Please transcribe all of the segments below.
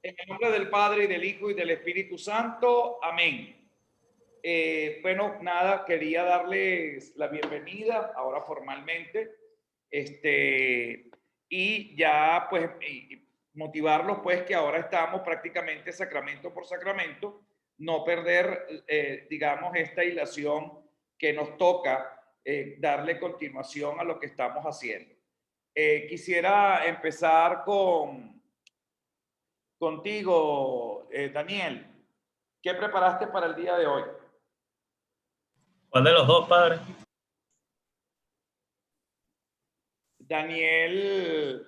En el nombre del Padre, y del Hijo, y del Espíritu Santo. Amén. Bueno, nada, quería darles la bienvenida ahora formalmente, y ya pues motivarlos pues que ahora estamos prácticamente sacramento por sacramento, no perder, digamos, esta hilación que nos toca darle continuación a lo que estamos haciendo. Quisiera empezar contigo, Daniel. ¿Qué preparaste para el día de hoy? ¿Cuál de los dos, padre? Daniel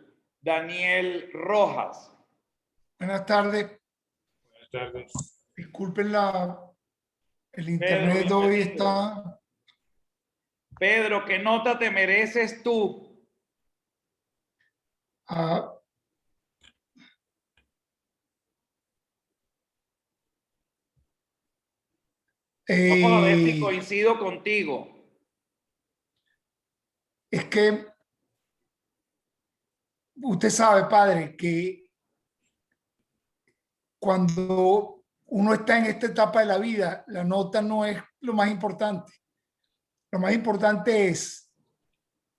Rojas. Buenas tardes. Buenas tardes. Disculpen el internet Pedro, hoy bienvenido. está. Pedro, ¿qué nota te mereces tú? ah, Vamos a ver si eh, coincido contigo. es que usted sabe, padre, que cuando uno está en esta etapa de la vida, la nota no es lo más importante. Lo más importante es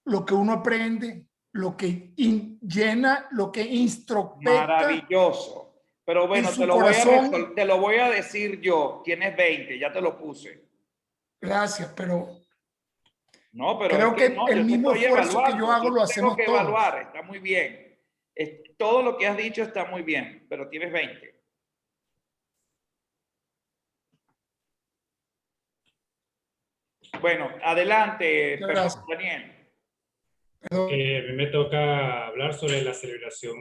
lo que uno aprende, lo que llena, lo que introspecta Maravilloso. Pero en bueno, su corazón. te lo voy a decir yo. Tienes 20, ya te lo puse. Gracias, pero No, pero es creo que que no, el yo te mismo estoy esfuerzo que yo evaluando. hago Yo lo te tengo hacemos que todos. evaluar, está muy bien. Todo lo que has dicho está muy bien, pero tienes 20. Bueno, adelante, Muchas perdón, gracias. Daniel. Que a mí me toca hablar sobre la celebración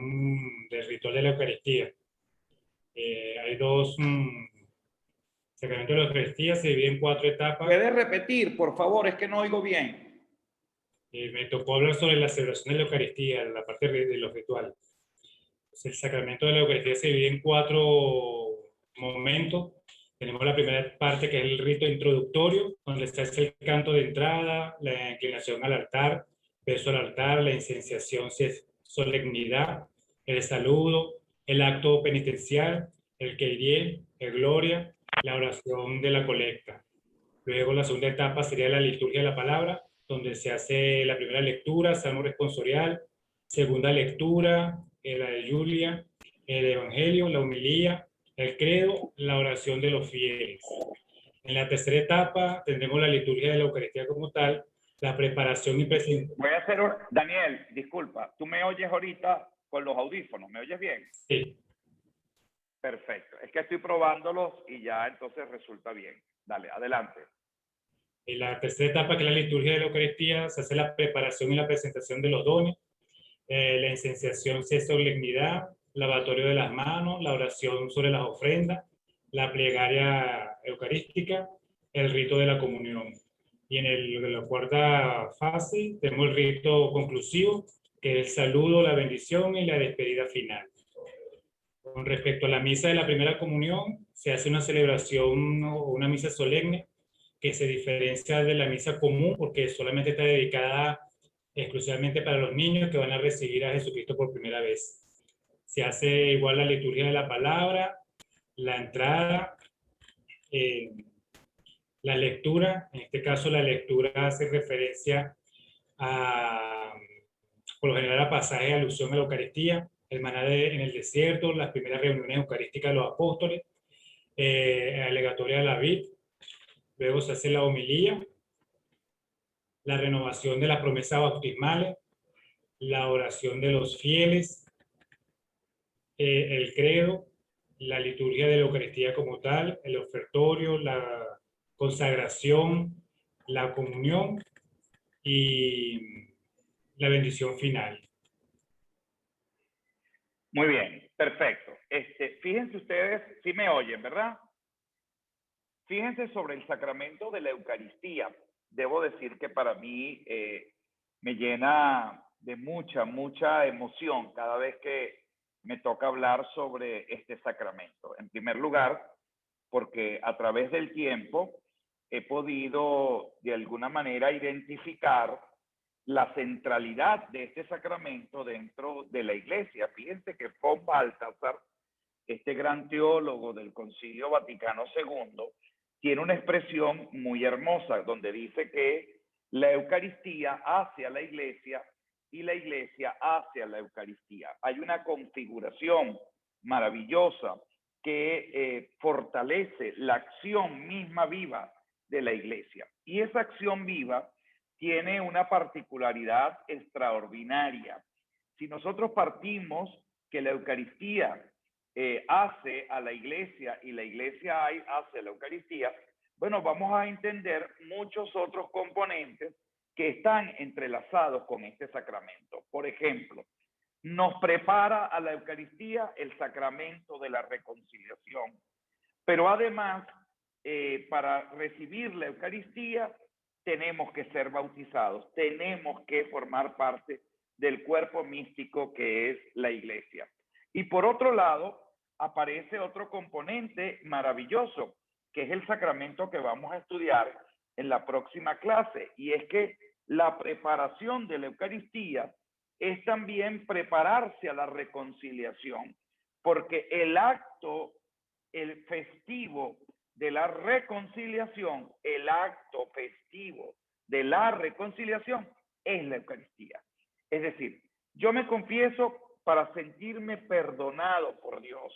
del ritual de la Eucaristía. Hay dos sacramentos de la Eucaristía, se divide en 4 etapas. ¿Puedes repetir, por favor? Es que no oigo bien. Me tocó hablar sobre la celebración de la Eucaristía, la parte de los rituales. Pues el sacramento de la Eucaristía se divide en 4 momentos. Tenemos la primera parte, que es el rito introductorio, donde se hace el canto de entrada, la inclinación al altar, beso al altar, la iniciación, solemnidad, el saludo, el acto penitencial, el Kyrie, el Gloria, la oración de la colecta. Luego la segunda etapa sería la liturgia de la palabra, donde se hace la primera lectura, salmo responsorial, segunda lectura, la de Julia, el evangelio, la homilía, el credo, la oración de los fieles. En la tercera etapa tendremos la liturgia de la Eucaristía como tal, la preparación y presentación. Voy a hacer, Daniel, disculpa, tú me oyes ahorita con los audífonos, ¿me oyes bien? Sí. Perfecto, es que estoy probándolos y ya entonces resulta bien. Dale, adelante. En la tercera etapa, que es la liturgia de la Eucaristía, se hace la preparación y la presentación de los dones, la incenciación, si es solemnidad, lavatorio de las manos, la oración sobre las ofrendas, la plegaria eucarística, el rito de la comunión. Y en la cuarta fase tenemos el rito conclusivo, que es el saludo, la bendición y la despedida final. Con respecto a la misa de la primera comunión, se hace una celebración o una misa solemne que se diferencia de la misa común porque solamente está dedicada exclusivamente para los niños que van a recibir a Jesucristo por primera vez. Se hace igual la liturgia de la palabra, la entrada, la lectura. En este caso la lectura hace referencia a, por lo general, a pasajes de alusión a la Eucaristía, el maná en el desierto, las primeras reuniones eucarísticas de los apóstoles, alegatoria de la vid. Luego se hace la homilía, la renovación de las promesas bautismales, la oración de los fieles, el credo, la liturgia de la Eucaristía como tal, el ofertorio, la consagración, la comunión y la bendición final. Muy bien, perfecto. Fíjense ustedes, sí me oyen, ¿verdad? Fíjense sobre el sacramento de la Eucaristía. Debo decir que para mí me llena de mucha emoción cada vez que me toca hablar sobre este sacramento. En primer lugar, porque a través del tiempo he podido de alguna manera identificar la centralidad de este sacramento dentro de la iglesia. Fíjense que Pope Baltasar este gran teólogo del Concilio Vaticano II, tiene una expresión muy hermosa donde dice que la Eucaristía hace a la Iglesia y la Iglesia hace a la Eucaristía. Hay una configuración maravillosa que fortalece la acción misma viva de la Iglesia. Y esa acción viva tiene una particularidad extraordinaria. Si nosotros partimos que la Eucaristía hace a la Iglesia y la Iglesia hace a la Eucaristía, bueno, vamos a entender muchos otros componentes que están entrelazados con este sacramento. Por ejemplo, nos prepara a la Eucaristía el sacramento de la reconciliación. Pero además, para recibir la Eucaristía, tenemos que ser bautizados, tenemos que formar parte del cuerpo místico que es la Iglesia. Y por otro lado, aparece otro componente maravilloso, que es el sacramento que vamos a estudiar en la próxima clase, y es que la preparación de la Eucaristía es también prepararse a la reconciliación, porque el acto, el festivo de la reconciliación, el acto festivo de la reconciliación es la Eucaristía. Es decir, yo me confieso para sentirme perdonado por Dios.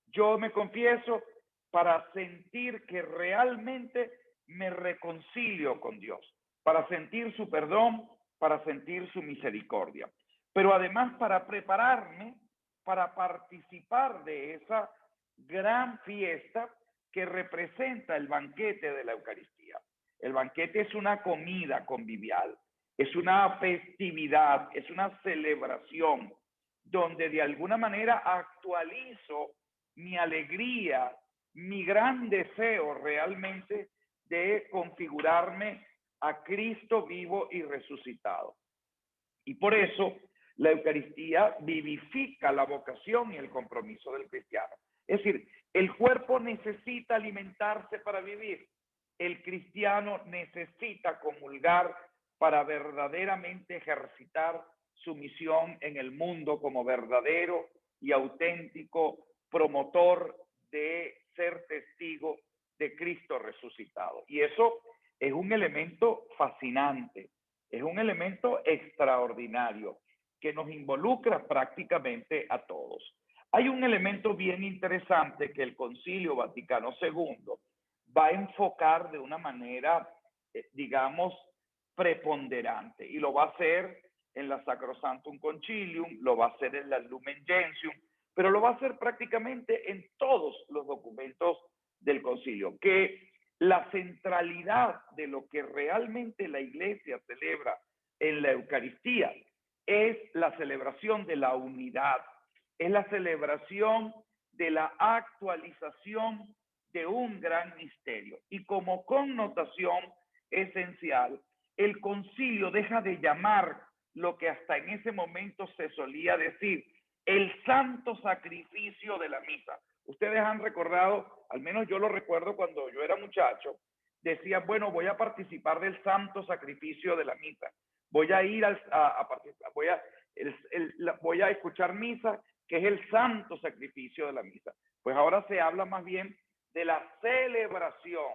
Yo me confieso para sentir que realmente me reconcilio con Dios, para sentir su perdón, para sentir su misericordia. Pero además para prepararme para participar de esa gran fiesta que representa el banquete de la Eucaristía. El banquete es una comida convivial, es una festividad, es una celebración donde de alguna manera actualizo mi alegría, mi gran deseo realmente de configurarme a Cristo vivo y resucitado. Y por eso la Eucaristía vivifica la vocación y el compromiso del cristiano. Es decir, el cuerpo necesita alimentarse para vivir. El cristiano necesita comulgar para verdaderamente ejercitar su misión en el mundo como verdadero y auténtico promotor de ser testigo de Cristo resucitado. Y eso es un elemento fascinante, es un elemento extraordinario que nos involucra prácticamente a todos. Hay un elemento bien interesante que el Concilio Vaticano II va a enfocar de una manera, digamos, preponderante, y lo va a hacer en la Sacrosanctum Concilium, lo va a hacer en la Lumen Gentium, pero lo va a hacer prácticamente en todos los documentos del concilio, que la centralidad de lo que realmente la Iglesia celebra en la Eucaristía es la celebración de la unidad, es la celebración de la actualización de un gran misterio. Y como connotación esencial, el concilio deja de llamar lo que hasta en ese momento se solía decir el santo sacrificio de la misa. Ustedes han recordado, al menos yo lo recuerdo cuando yo era muchacho, decía, bueno, voy a participar del santo sacrificio de la misa. Voy a ir voy a escuchar misa, que es el santo sacrificio de la misa. Pues ahora se habla más bien de la celebración.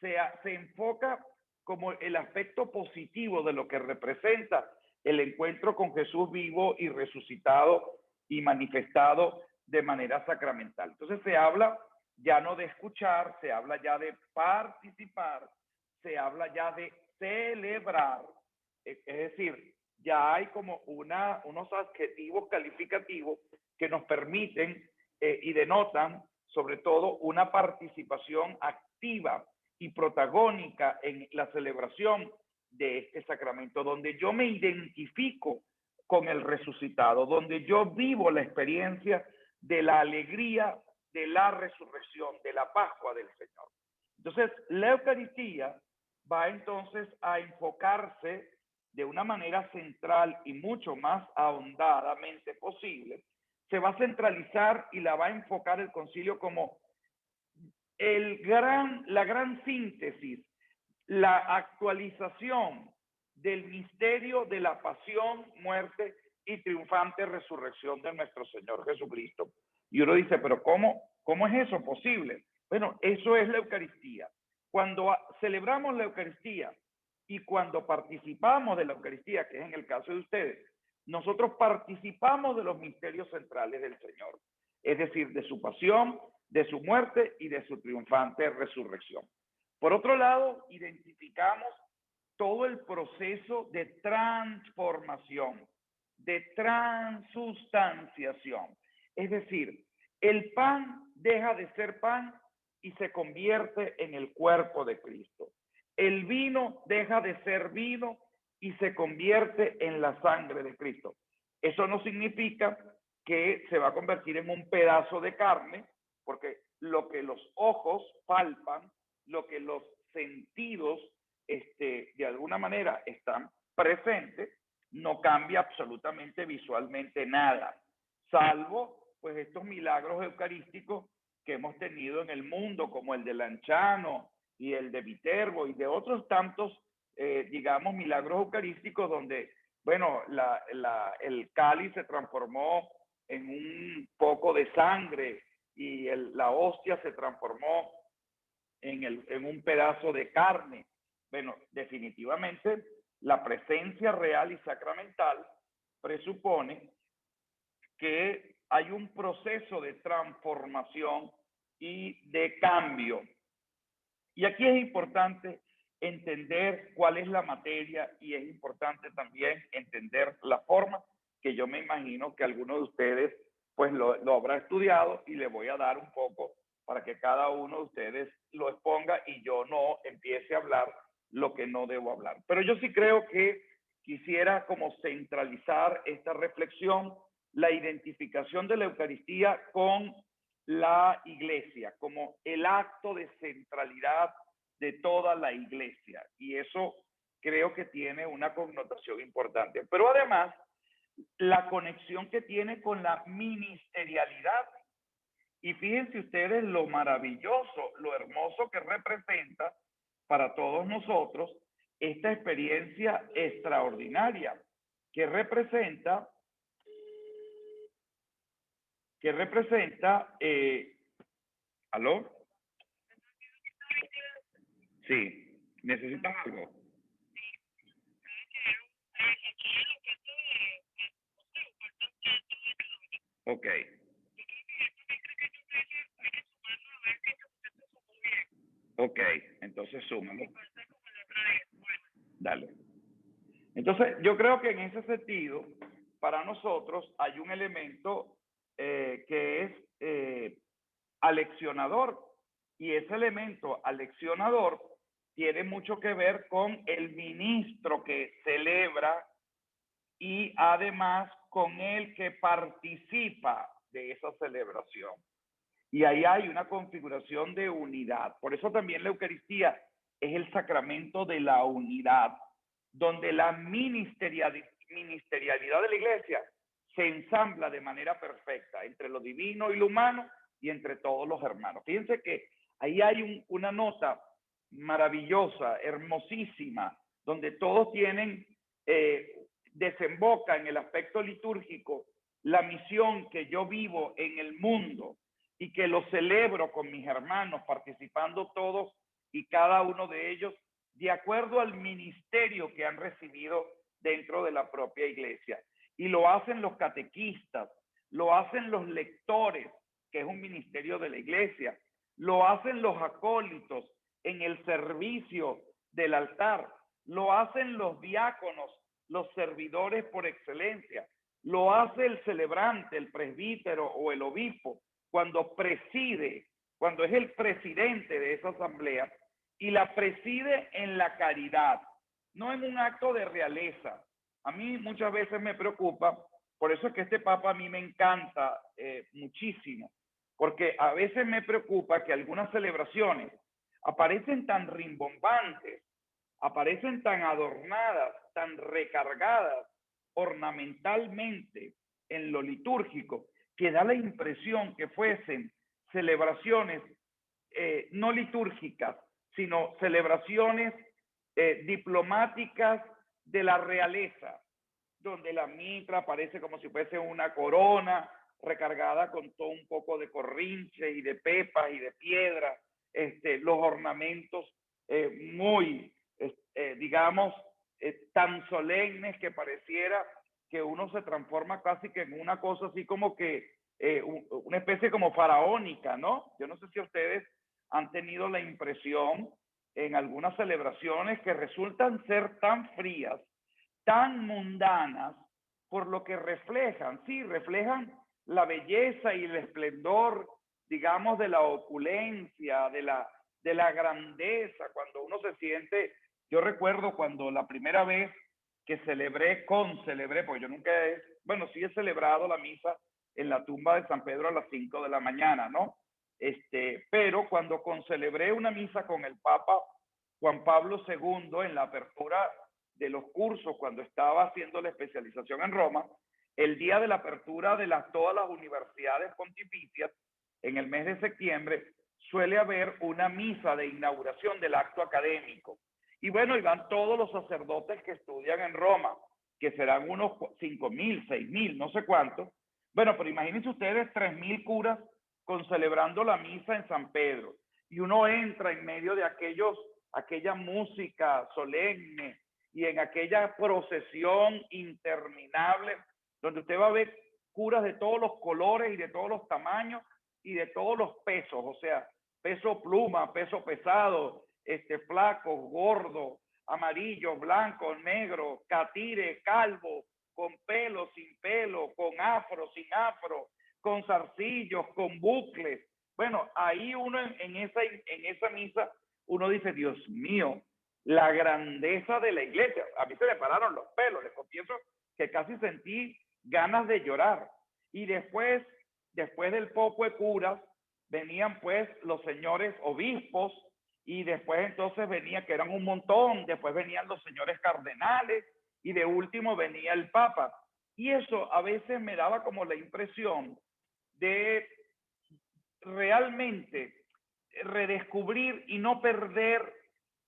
Se enfoca como el aspecto positivo de lo que representa el encuentro con Jesús vivo y resucitado y manifestado de manera sacramental. Entonces se habla ya no de escuchar, se habla ya de participar, se habla ya de celebrar. Es decir, ya hay como unos adjetivos calificativos que nos permiten y denotan sobre todo una participación activa y protagónica en la celebración de este sacramento, donde yo me identifico con el resucitado, donde yo vivo la experiencia de la alegría de la resurrección, de la Pascua del Señor. Entonces, la Eucaristía va entonces a enfocarse de una manera central y mucho más ahondadamente posible. Se va a centralizar y la va a enfocar el concilio como la gran síntesis, la actualización del misterio de la pasión, muerte y triunfante resurrección de nuestro Señor Jesucristo. Y uno dice, pero ¿cómo es eso posible? Bueno, eso es la Eucaristía. Cuando celebramos la Eucaristía y cuando participamos de la Eucaristía, que es en el caso de ustedes, nosotros participamos de los misterios centrales del Señor, es decir, de su pasión, de su muerte y de su triunfante resurrección. Por otro lado, identificamos todo el proceso de transformación, de transustanciación. Es decir, el pan deja de ser pan y se convierte en el cuerpo de Cristo. El vino deja de ser vino y se convierte en la sangre de Cristo. Eso no significa que se va a convertir en un pedazo de carne, porque lo que los ojos palpan, lo que los sentidos de alguna manera están presentes, no cambia absolutamente visualmente nada, salvo pues estos milagros eucarísticos que hemos tenido en el mundo, como el de Lanciano y el de Viterbo y de otros tantos, digamos, milagros eucarísticos donde, bueno, el cáliz se transformó en un poco de sangre y la hostia se transformó en un pedazo de carne. Bueno, definitivamente la presencia real y sacramental presupone que hay un proceso de transformación y de cambio. Y aquí es importante entender cuál es la materia y es importante también entender la forma, que yo me imagino que alguno de ustedes pues lo habrá estudiado, y le voy a dar un poco para que cada uno de ustedes lo exponga y yo no empiece a hablar lo que no debo hablar. Pero yo sí creo que quisiera como centralizar esta reflexión, la identificación de la Eucaristía con la Iglesia, como el acto de centralidad de toda la Iglesia. Y eso creo que tiene una connotación importante. Pero además, la conexión que tiene con la ministerialidad. Y fíjense ustedes lo maravilloso, lo hermoso que representa para todos nosotros esta experiencia extraordinaria que representa, ¿aló? Sí, ¿necesitas algo? Ok. Ok, entonces súmalo. Dale. Entonces, yo creo que en ese sentido, para nosotros hay un elemento que es aleccionador, y ese elemento aleccionador tiene mucho que ver con el ministro que celebra y además con el que participa de esa celebración. Y ahí hay una configuración de unidad. Por eso también la Eucaristía es el sacramento de la unidad, donde la ministerialidad de la Iglesia se ensambla de manera perfecta entre lo divino y lo humano y entre todos los hermanos. Fíjense que ahí hay una nota maravillosa, hermosísima, donde todos tienen, desemboca en el aspecto litúrgico la misión que yo vivo en el mundo y que lo celebro con mis hermanos, participando todos y cada uno de ellos de acuerdo al ministerio que han recibido dentro de la propia Iglesia. Y lo hacen los catequistas, lo hacen los lectores, que es un ministerio de la Iglesia, lo hacen los acólitos en el servicio del altar, lo hacen los diáconos, los servidores por excelencia, lo hace el celebrante, el presbítero o el obispo, cuando preside, cuando es el presidente de esa asamblea, y la preside en la caridad, no en un acto de realeza. A mí muchas veces me preocupa, por eso es que este Papa a mí me encanta muchísimo, porque a veces me preocupa que algunas celebraciones aparecen tan rimbombantes, aparecen tan adornadas, tan recargadas ornamentalmente en lo litúrgico, que da la impresión que fuesen celebraciones no litúrgicas, sino celebraciones diplomáticas de la realeza, donde la mitra aparece como si fuese una corona recargada con todo un poco de corrinche y de pepas y de piedra, los ornamentos muy, digamos, tan solemnes que pareciera que uno se transforma casi que en una cosa así como que una especie como faraónica, ¿no? Yo no sé si ustedes han tenido la impresión en algunas celebraciones que resultan ser tan frías, tan mundanas, por lo que reflejan, sí, reflejan la belleza y el esplendor, digamos, de la opulencia, de la grandeza, cuando uno se siente, yo recuerdo cuando la primera vez que celebré, porque yo nunca bueno, sí he celebrado la misa en la tumba de San Pedro a las 5 de la mañana, ¿no? Pero cuando concelebré una misa con el Papa Juan Pablo II en la apertura de los cursos, cuando estaba haciendo la especialización en Roma, el día de la apertura de todas las universidades pontificias, en el mes de septiembre, suele haber una misa de inauguración del acto académico. Y bueno, y van todos los sacerdotes que estudian en Roma, que serán unos 5.000, 6.000, no sé cuántos. Bueno, pero imagínense ustedes 3.000 curas celebrando la misa en San Pedro. Y uno entra en medio de aquella música solemne y en aquella procesión interminable, donde usted va a ver curas de todos los colores y de todos los tamaños y de todos los pesos, o sea, peso pluma, peso pesado, flaco, gordo, amarillo, blanco, negro, catire, calvo, con pelo, sin pelo, con afro, sin afro, con zarcillos, con bucles. Bueno, ahí uno en esa misa, uno dice, Dios mío, la grandeza de la iglesia. A mí se me pararon los pelos, les confieso que casi sentí ganas de llorar. Y después del poco de curas, venían pues los señores obispos, y después entonces venía, que eran un montón, después venían los señores cardenales, y de último venía el Papa. Y eso a veces me daba como la impresión de realmente redescubrir y no perder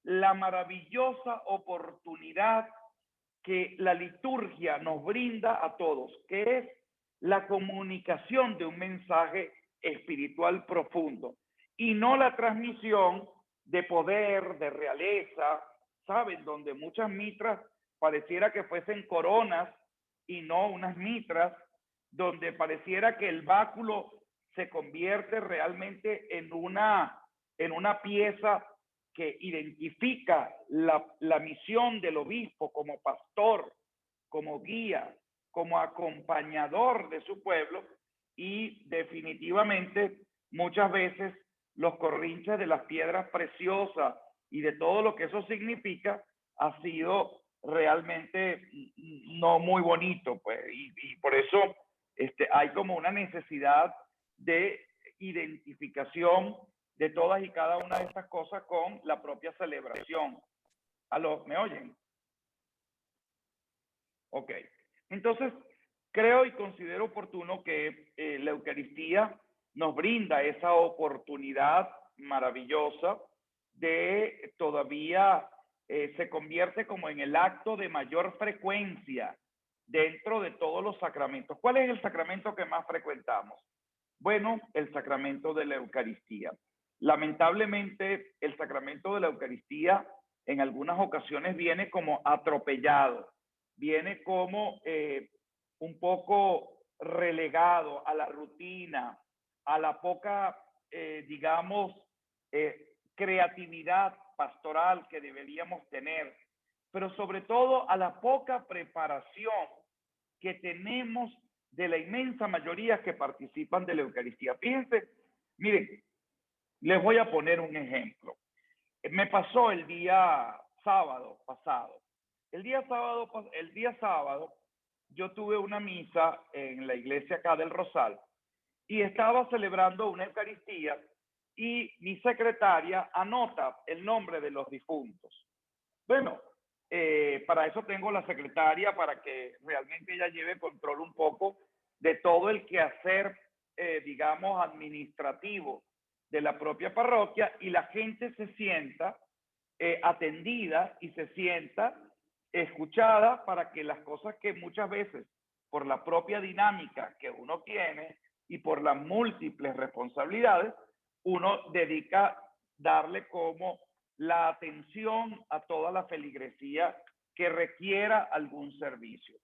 la maravillosa oportunidad que la liturgia nos brinda a todos, que es la comunicación de un mensaje espiritual profundo y no la transmisión de poder, de realeza, ¿saben? Donde muchas mitras pareciera que fuesen coronas y no unas mitras, donde pareciera que el báculo se convierte realmente en una pieza que identifica la misión del obispo como pastor, como guía, como acompañador de su pueblo, y definitivamente muchas veces los corrinches de las piedras preciosas y de todo lo que eso significa ha sido realmente no muy bonito, pues, y por eso hay como una necesidad de identificación de todas y cada una de estas cosas con la propia celebración. ¿Aló? ¿Me oyen? Ok. Entonces, creo y considero oportuno que la Eucaristía nos brinda esa oportunidad maravillosa de todavía se convierte como en el acto de mayor frecuencia dentro de todos los sacramentos. ¿Cuál es el sacramento que más frecuentamos? Bueno, el sacramento de la Eucaristía. Lamentablemente, el sacramento de la Eucaristía en algunas ocasiones viene como atropellado, viene como un poco relegado a la rutina, a la poca, digamos, creatividad pastoral que deberíamos tener, pero sobre todo a la poca preparación que tenemos de la inmensa mayoría que participan de la Eucaristía. Fíjense, miren, les voy a poner un ejemplo. Me pasó el día sábado pasado. El día sábado yo tuve una misa en la iglesia acá del Rosal y estaba celebrando una Eucaristía y mi secretaria anota el nombre de los difuntos. Bueno, para eso tengo la secretaria, para que realmente ella lleve control un poco de todo el quehacer, digamos, administrativo de la propia parroquia, y la gente se sienta atendida y se sienta escuchada para que las cosas que muchas veces por la propia dinámica que uno tiene y por las múltiples responsabilidades, uno dedica darle como la atención a toda la feligresía que requiera algún servicio.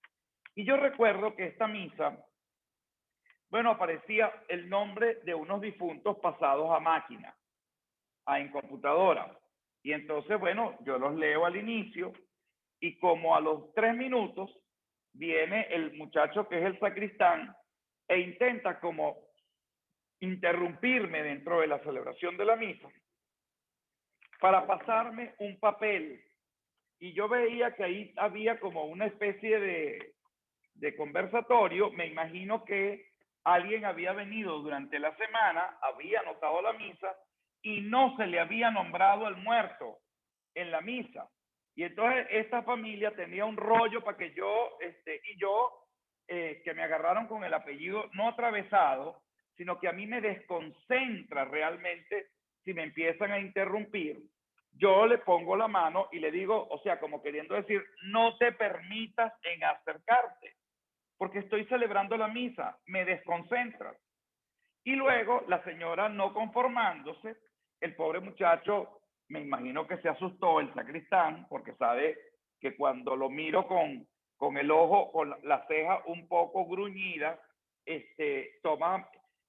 Y yo recuerdo que esta misa, bueno, aparecía el nombre de unos difuntos pasados a máquina, en computadora. Y entonces, bueno, yo los leo al inicio y como a los 3 minutos viene el muchacho que es el sacristán e intenta como interrumpirme dentro de la celebración de la misa para pasarme un papel. Y yo veía que ahí había como una especie de conversatorio. Me imagino que alguien había venido durante la semana, había anotado la misa y no se le había nombrado al muerto en la misa. Y entonces esta familia tenía un rollo para que yo, que me agarraron con el apellido no atravesado, sino que a mí me desconcentra realmente si me empiezan a interrumpir. Yo le pongo la mano y le digo, o sea, como queriendo decir, no te permitas en acercarte, porque estoy celebrando la misa, me desconcentras. Y luego la señora, no conformándose, el pobre muchacho, me imagino que se asustó, el sacristán, porque sabe que cuando lo miro con el ojo, con la ceja un poco gruñida, toma,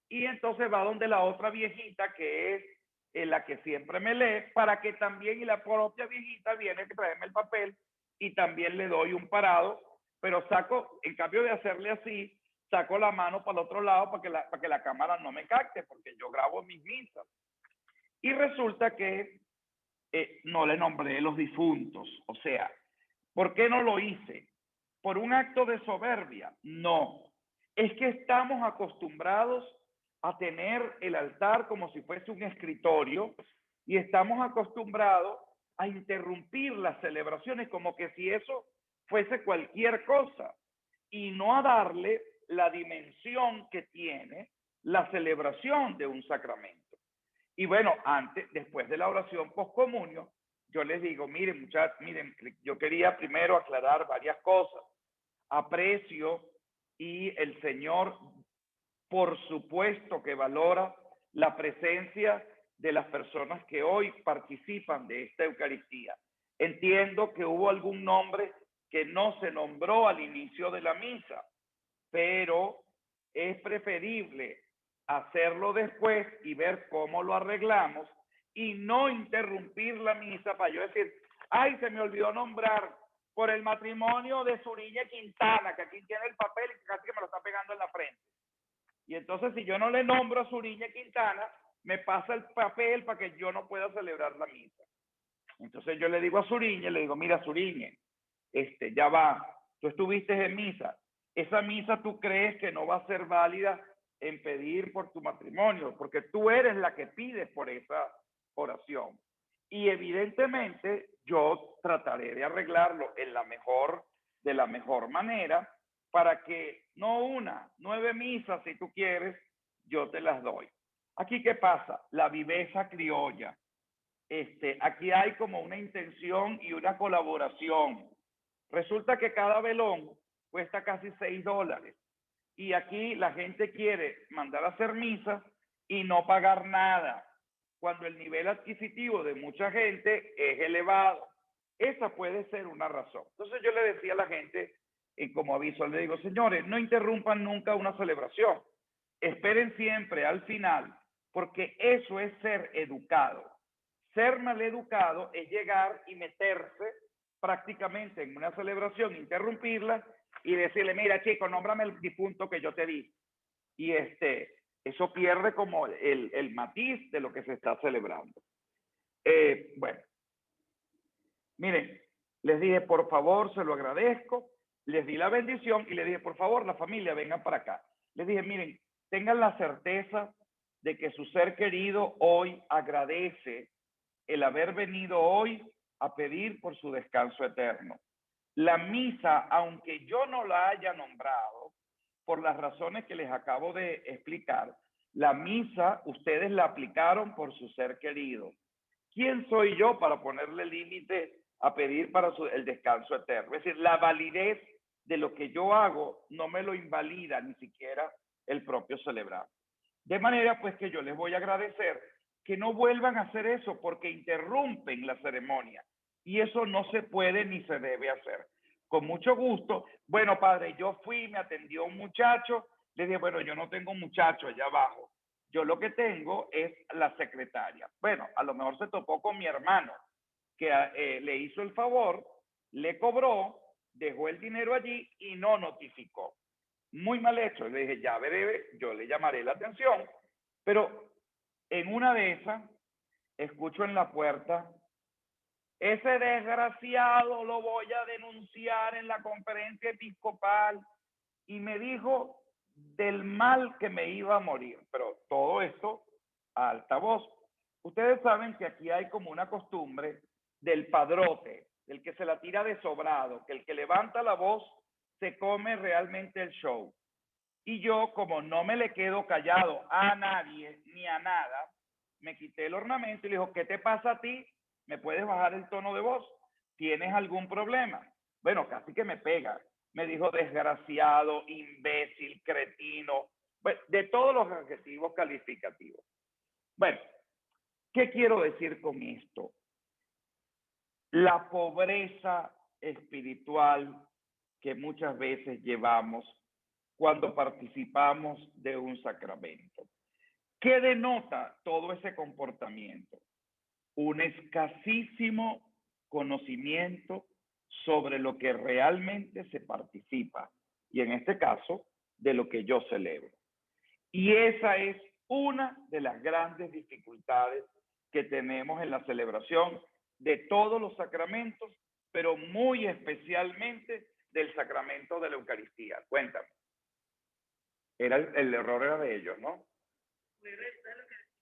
y entonces va donde la otra viejita, que es la que siempre me lee, para que también, y la propia viejita viene a traerme el papel, y también le doy un parado, pero saco, en cambio de hacerle así, saco la mano para el otro lado para que la cámara no me capte, porque yo grabo mis misas. Y resulta que no le nombré los difuntos. O sea, ¿por qué no lo hice? ¿Por un acto de soberbia? No. Es que estamos acostumbrados a tener el altar como si fuese un escritorio y estamos acostumbrados a interrumpir las celebraciones como que si eso fuese cualquier cosa y no a darle la dimensión que tiene la celebración de un sacramento. Y bueno, después de la oración postcomunio, yo les digo, miren muchachos, miren, yo quería primero aclarar varias cosas. Aprecio y el Señor, por supuesto que valora la presencia de las personas que hoy participan de esta Eucaristía. Entiendo que hubo algún nombre que no se nombró al inicio de la misa, pero es preferible hacerlo después y ver cómo lo arreglamos y no interrumpir la misa para yo decir, ay, se me olvidó nombrar por el matrimonio de Zuriñe Quintana, que aquí tiene el papel y casi que me lo está pegando en la frente. Y entonces si yo no le nombro a Zuriñe Quintana, me pasa el papel para que yo no pueda celebrar la misa. Entonces yo le digo a Zuriñe, le digo, mira Zuriñe, ya va, tú estuviste en misa, esa misa tú crees que no va a ser válida en pedir por tu matrimonio, porque tú eres la que pides por esa oración. Y evidentemente yo trataré de arreglarlo de la mejor manera para que no 9 misas, si tú quieres, yo te las doy. Aquí, ¿qué pasa? La viveza criolla. Aquí hay como una intención y una colaboración. Resulta que cada velón cuesta casi $6. Y aquí la gente quiere mandar a hacer misa y no pagar nada, cuando el nivel adquisitivo de mucha gente es elevado. Esa puede ser una razón. Entonces yo le decía a la gente, como aviso, le digo, señores, no interrumpan nunca una celebración. Esperen siempre al final, porque eso es ser educado. Ser maleducado es llegar y meterse prácticamente en una celebración, interrumpirla y decirle, mira chico, nómbrame el difunto que yo te di. Y eso pierde como el matiz de lo que se está celebrando. Bueno, miren, les dije, por favor, se lo agradezco, les di la bendición y les dije, por favor, la familia, vengan para acá. Les dije, miren, tengan la certeza de que su ser querido hoy agradece el haber venido hoy a pedir por su descanso eterno. La misa, aunque yo no la haya nombrado, por las razones que les acabo de explicar, la misa ustedes la aplicaron por su ser querido. ¿Quién soy yo para ponerle límite a pedir para el descanso eterno? Es decir, la validez de lo que yo hago no me lo invalida ni siquiera el propio celebrante. De manera pues que yo les voy a agradecer que no vuelvan a hacer eso porque interrumpen la ceremonia y eso no se puede ni se debe hacer. Con mucho gusto. Bueno, padre, yo fui, me atendió un muchacho, le dije, bueno, yo no tengo un muchacho allá abajo, yo lo que tengo es la secretaria. Bueno, a lo mejor se topó con mi hermano, que le hizo el favor, le cobró, dejó el dinero allí y no notificó. Muy mal hecho. Le dije, ya veré, yo le llamaré la atención, pero en una de esas, escucho en la puerta, ese desgraciado lo voy a denunciar en la conferencia episcopal, y me dijo del mal que me iba a morir, pero todo esto a alta voz. Ustedes saben que aquí hay como una costumbre del padrote, del que se la tira de sobrado, que el que levanta la voz se come realmente el show. Y yo, como no me le quedo callado a nadie ni a nada, me quité el ornamento y le dijo, ¿qué te pasa a ti? ¿Me puedes bajar el tono de voz? ¿Tienes algún problema? Bueno, casi que me pega. Me dijo desgraciado, imbécil, cretino, bueno, de todos los adjetivos calificativos. Bueno, ¿qué quiero decir con esto? La pobreza espiritual que muchas veces llevamos cuando participamos de un sacramento. ¿Qué denota todo ese comportamiento? Un escasísimo conocimiento sobre lo que realmente se participa, y en este caso, de lo que yo celebro. Y esa es una de las grandes dificultades que tenemos en la celebración de todos los sacramentos, pero muy especialmente del sacramento de la Eucaristía. Cuéntame. El error era de ellos, ¿no?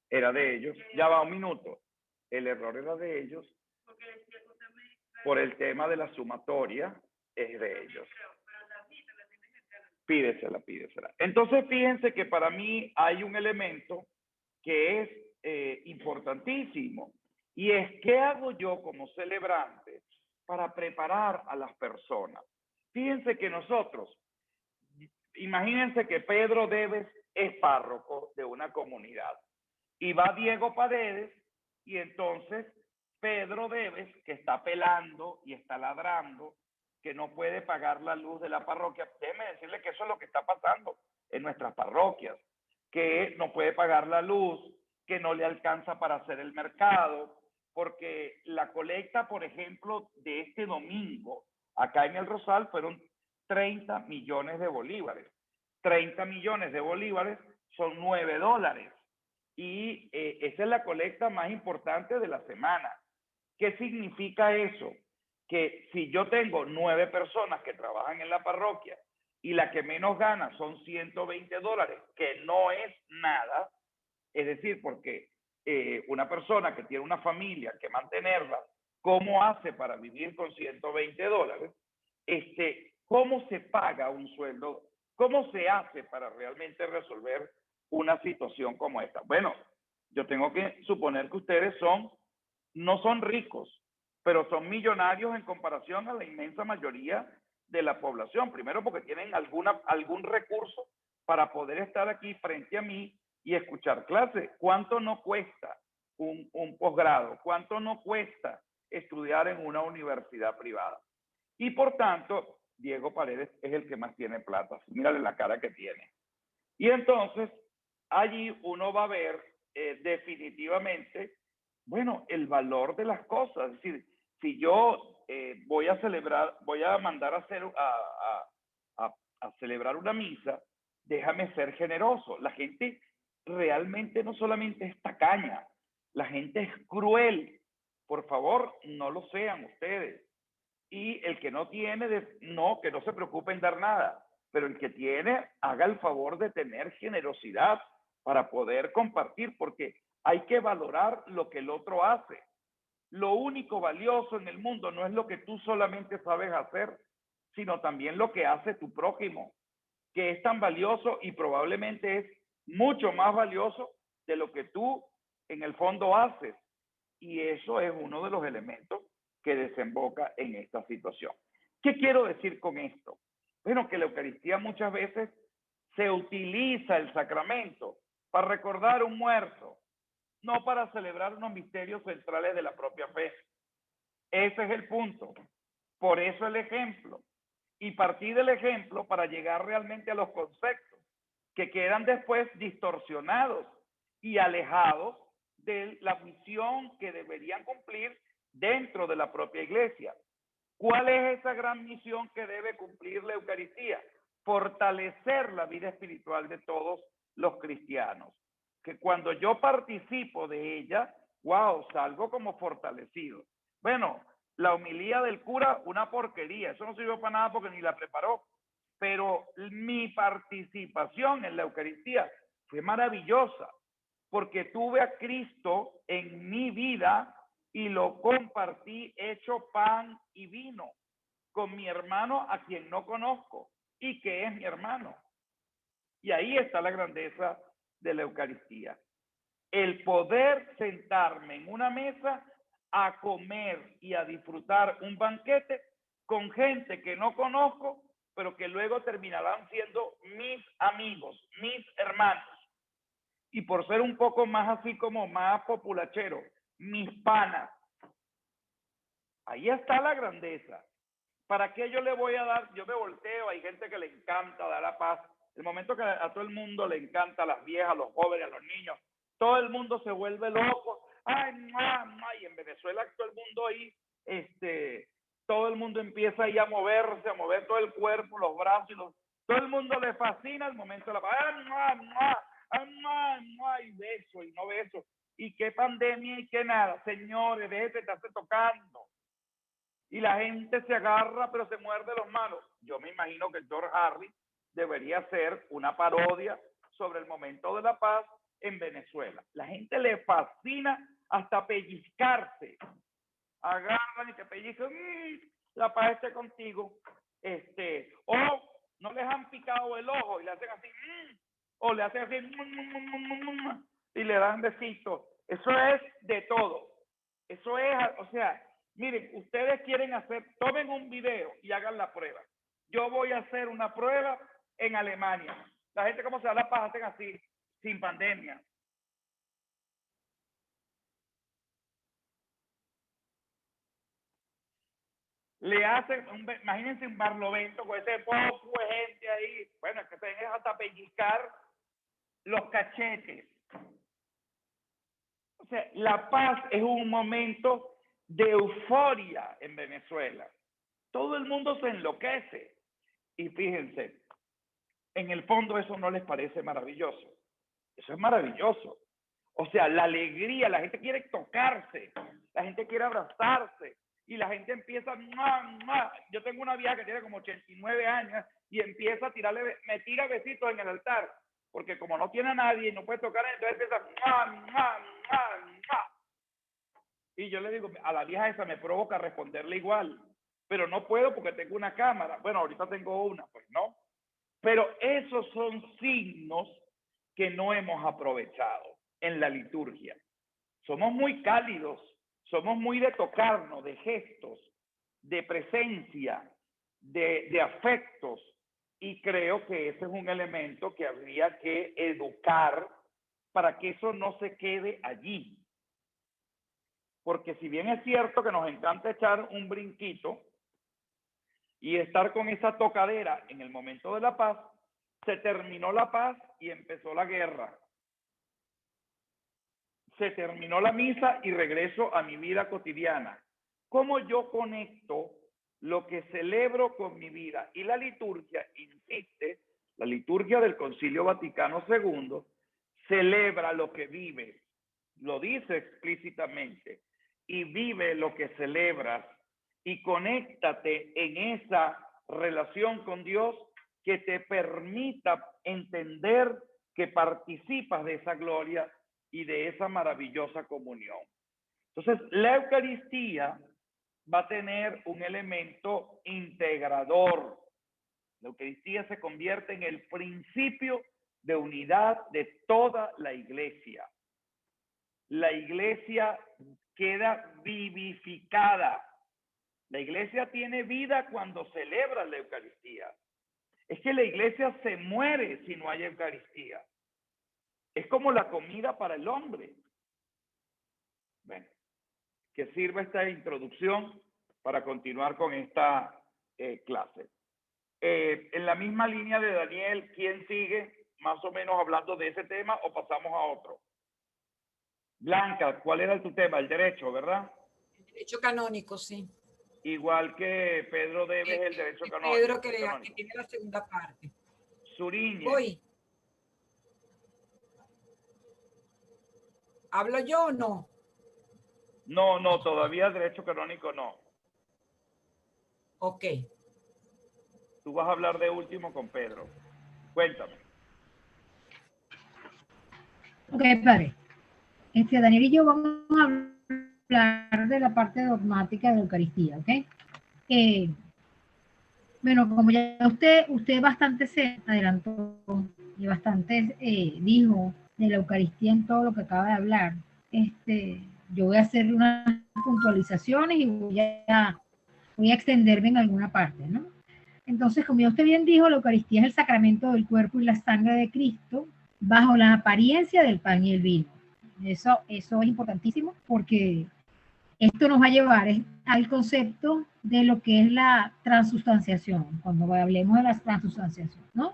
Era de ellos. Ya va un minuto. El error era de ellos por el tema de la sumatoria, es de ellos. Pídesela, pídesela. Entonces, fíjense que para mí hay un elemento que es importantísimo, y es qué hago yo como celebrante para preparar a las personas. Fíjense que nosotros, imagínense que Pedro Deves es párroco de una comunidad y va Diego Paredes, y entonces Pedro Deves, que está pelando y está ladrando, que no puede pagar la luz de la parroquia. Déjeme decirle que eso es lo que está pasando en nuestras parroquias, que no puede pagar la luz, que no le alcanza para hacer el mercado, porque la colecta, por ejemplo, de este domingo, acá en el Rosal, fueron 30 millones de bolívares. 30 millones de bolívares son $9. Y esa es la colecta más importante de la semana. ¿Qué significa eso? Que si yo tengo 9 personas que trabajan en la parroquia y la que menos gana son $120, que no es nada, es decir, porque una persona que tiene una familia que mantenerla, ¿cómo hace para vivir con $120? ¿Cómo se paga un sueldo? ¿Cómo se hace para realmente resolver una situación como esta? Bueno, yo tengo que suponer que ustedes no son ricos, pero son millonarios en comparación a la inmensa mayoría de la población. Primero porque tienen algún recurso para poder estar aquí frente a mí y escuchar clases. ¿Cuánto no cuesta un posgrado? ¿Cuánto no cuesta estudiar en una universidad privada? Y por tanto, Diego Paredes es el que más tiene plata. Mírale la cara que tiene. Y entonces, allí uno va a ver definitivamente, bueno, el valor de las cosas. Es decir, si yo voy a mandar a hacer a celebrar una misa, déjame ser generoso. La gente realmente no solamente es tacaña, la gente es cruel. Por favor, no lo sean ustedes. Y el que no tiene, que no se preocupe en dar nada, pero el que tiene, haga el favor de tener generosidad para poder compartir, porque hay que valorar lo que el otro hace. Lo único valioso en el mundo no es lo que tú solamente sabes hacer, sino también lo que hace tu prójimo, que es tan valioso y probablemente es mucho más valioso de lo que tú en el fondo haces. Y eso es uno de los elementos que desemboca en esta situación. ¿Qué quiero decir con esto? Bueno, que la Eucaristía muchas veces se utiliza el sacramento para recordar un muerto, no para celebrar unos misterios centrales de la propia fe. Ese es el punto. Por eso el ejemplo. Y partí del ejemplo para llegar realmente a los conceptos que quedan después distorsionados y alejados de la misión que deberían cumplir dentro de la propia iglesia. ¿Cuál es esa gran misión que debe cumplir la Eucaristía? Fortalecer la vida espiritual de todos los cristianos. Que cuando yo participo de ella, wow, salgo como fortalecido. Bueno, la homilía del cura, una porquería. Eso no sirvió para nada porque ni la preparó. Pero mi participación en la Eucaristía fue maravillosa porque tuve a Cristo en mi vida y lo compartí hecho pan y vino con mi hermano a quien no conozco y que es mi hermano. Y ahí está la grandeza de la Eucaristía. El poder sentarme en una mesa a comer y a disfrutar un banquete con gente que no conozco, pero que luego terminarán siendo mis amigos, mis hermanos. Y por ser un poco más así como más populachero, mis panas. Ahí está la grandeza. ¿Para qué yo le voy a dar? Yo me volteo, hay gente que le encanta dar la paz. El momento que a todo el mundo le encanta, a las viejas, a los jóvenes, a los niños, todo el mundo se vuelve loco. Ay, y en Venezuela todo el mundo ahí, todo el mundo empieza ahí a moverse, a mover todo el cuerpo, los brazos, todo el mundo le fascina el momento de la paz. Y beso y no beso. Y qué pandemia y qué nada. Señores, déjate estarse tocando. Y la gente se agarra, pero se muerde los manos. Yo me imagino que George Harris debería hacer una parodia sobre el momento de la paz en Venezuela. La gente le fascina hasta pellizcarse. Agarran y te pellizcan, la paz esté contigo. O no les han picado el ojo y le hacen así, o le hacen así, y le dan besitos. Eso es de todo. Eso es, o sea, miren, ustedes quieren hacer, tomen un video y hagan la prueba. Yo voy a hacer una prueba en Alemania. La gente como se da la paz, hacen así, sin pandemia. Le hacen, imagínense un barlovento con ese poco de gente ahí. Bueno, es que se deja hasta pellizcar los cachetes. O sea, la paz es un momento de euforia en Venezuela. Todo el mundo se enloquece. Y fíjense, en el fondo eso no les parece maravilloso. Eso es maravilloso. O sea, la alegría, la gente quiere tocarse, la gente quiere abrazarse y la gente empieza, yo tengo una vieja que tiene como 89 años y empieza a tirarle, me tira besitos en el altar, porque como no tiene a nadie y no puede tocar, entonces empieza, y yo le digo, a la vieja esa me provoca responderle igual, pero no puedo porque tengo una cámara. Bueno, ahorita tengo una, pues no. Pero esos son signos que no hemos aprovechado en la liturgia. Somos muy cálidos, somos muy de tocarnos, de gestos, de presencia, de afectos, y creo que ese es un elemento que habría que educar para que eso no se quede allí. Porque si bien es cierto que nos encanta echar un brinquito y estar con esa tocadera en el momento de la paz, se terminó la paz y empezó la guerra. Se terminó la misa y regreso a mi vida cotidiana. ¿Cómo yo conecto lo que celebro con mi vida? Y la liturgia insiste, la liturgia del Concilio Vaticano II celebra lo que vives, lo dice explícitamente, y vive lo que celebras y conéctate en esa relación con Dios que te permita entender que participas de esa gloria y de esa maravillosa comunión. Entonces, la Eucaristía va a tener un elemento integrador. La Eucaristía se convierte en el principio de unidad de toda la iglesia. La iglesia queda vivificada. La iglesia tiene vida cuando celebra la Eucaristía. Es que la iglesia se muere si no hay Eucaristía. Es como la comida para el hombre. Bueno, que sirva esta introducción para continuar con esta clase. En la misma línea de Daniel, ¿quién sigue más o menos hablando de ese tema o pasamos a otro? Blanca, ¿cuál era tu tema? El derecho, ¿verdad? El derecho canónico, sí. Igual que Pedro Debes, el derecho canónico. Pedro que tiene la segunda parte. Suriñe. Voy. ¿Hablo yo o no? No, todavía el derecho canónico no. Ok. Tú vas a hablar de último con Pedro. Cuéntame. Ok, padre. Daniel y yo vamos a hablar de la parte dogmática de la Eucaristía, ¿ok? Bueno, como ya usted bastante se adelantó y bastante dijo de la Eucaristía en todo lo que acaba de hablar, yo voy a hacer unas puntualizaciones y voy a extenderme en alguna parte, ¿no? Entonces, como ya usted bien dijo, la Eucaristía es el sacramento del cuerpo y la sangre de Cristo bajo la apariencia del pan y el vino. Eso es importantísimo porque esto nos va a llevar al concepto de lo que es la transustanciación, cuando hablemos de la transustanciación, ¿no?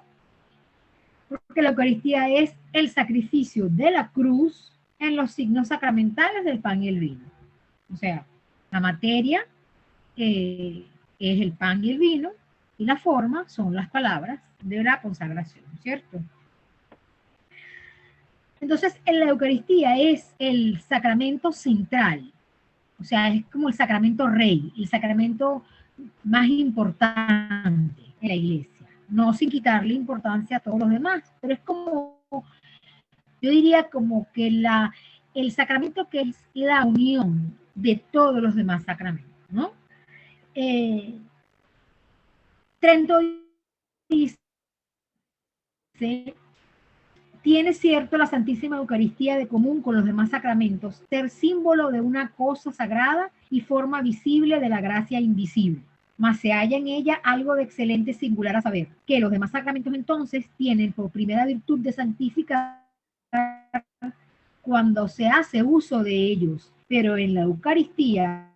Porque la Eucaristía es el sacrificio de la cruz en los signos sacramentales del pan y el vino. O sea, la materia es el pan y el vino, y la forma son las palabras de la consagración, ¿cierto? Entonces, en la Eucaristía es el sacramento central, o sea, es como el sacramento rey, el sacramento más importante en la iglesia, no sin quitarle importancia a todos los demás, pero es como, yo diría como que el sacramento que es la unión de todos los demás sacramentos, ¿no? Trento dice, tiene cierto la Santísima Eucaristía de común con los demás sacramentos, ser símbolo de una cosa sagrada y forma visible de la gracia invisible. Mas se halla en ella algo de excelente singular a saber, que los demás sacramentos entonces tienen por primera virtud de santificar cuando se hace uso de ellos, pero en la Eucaristía,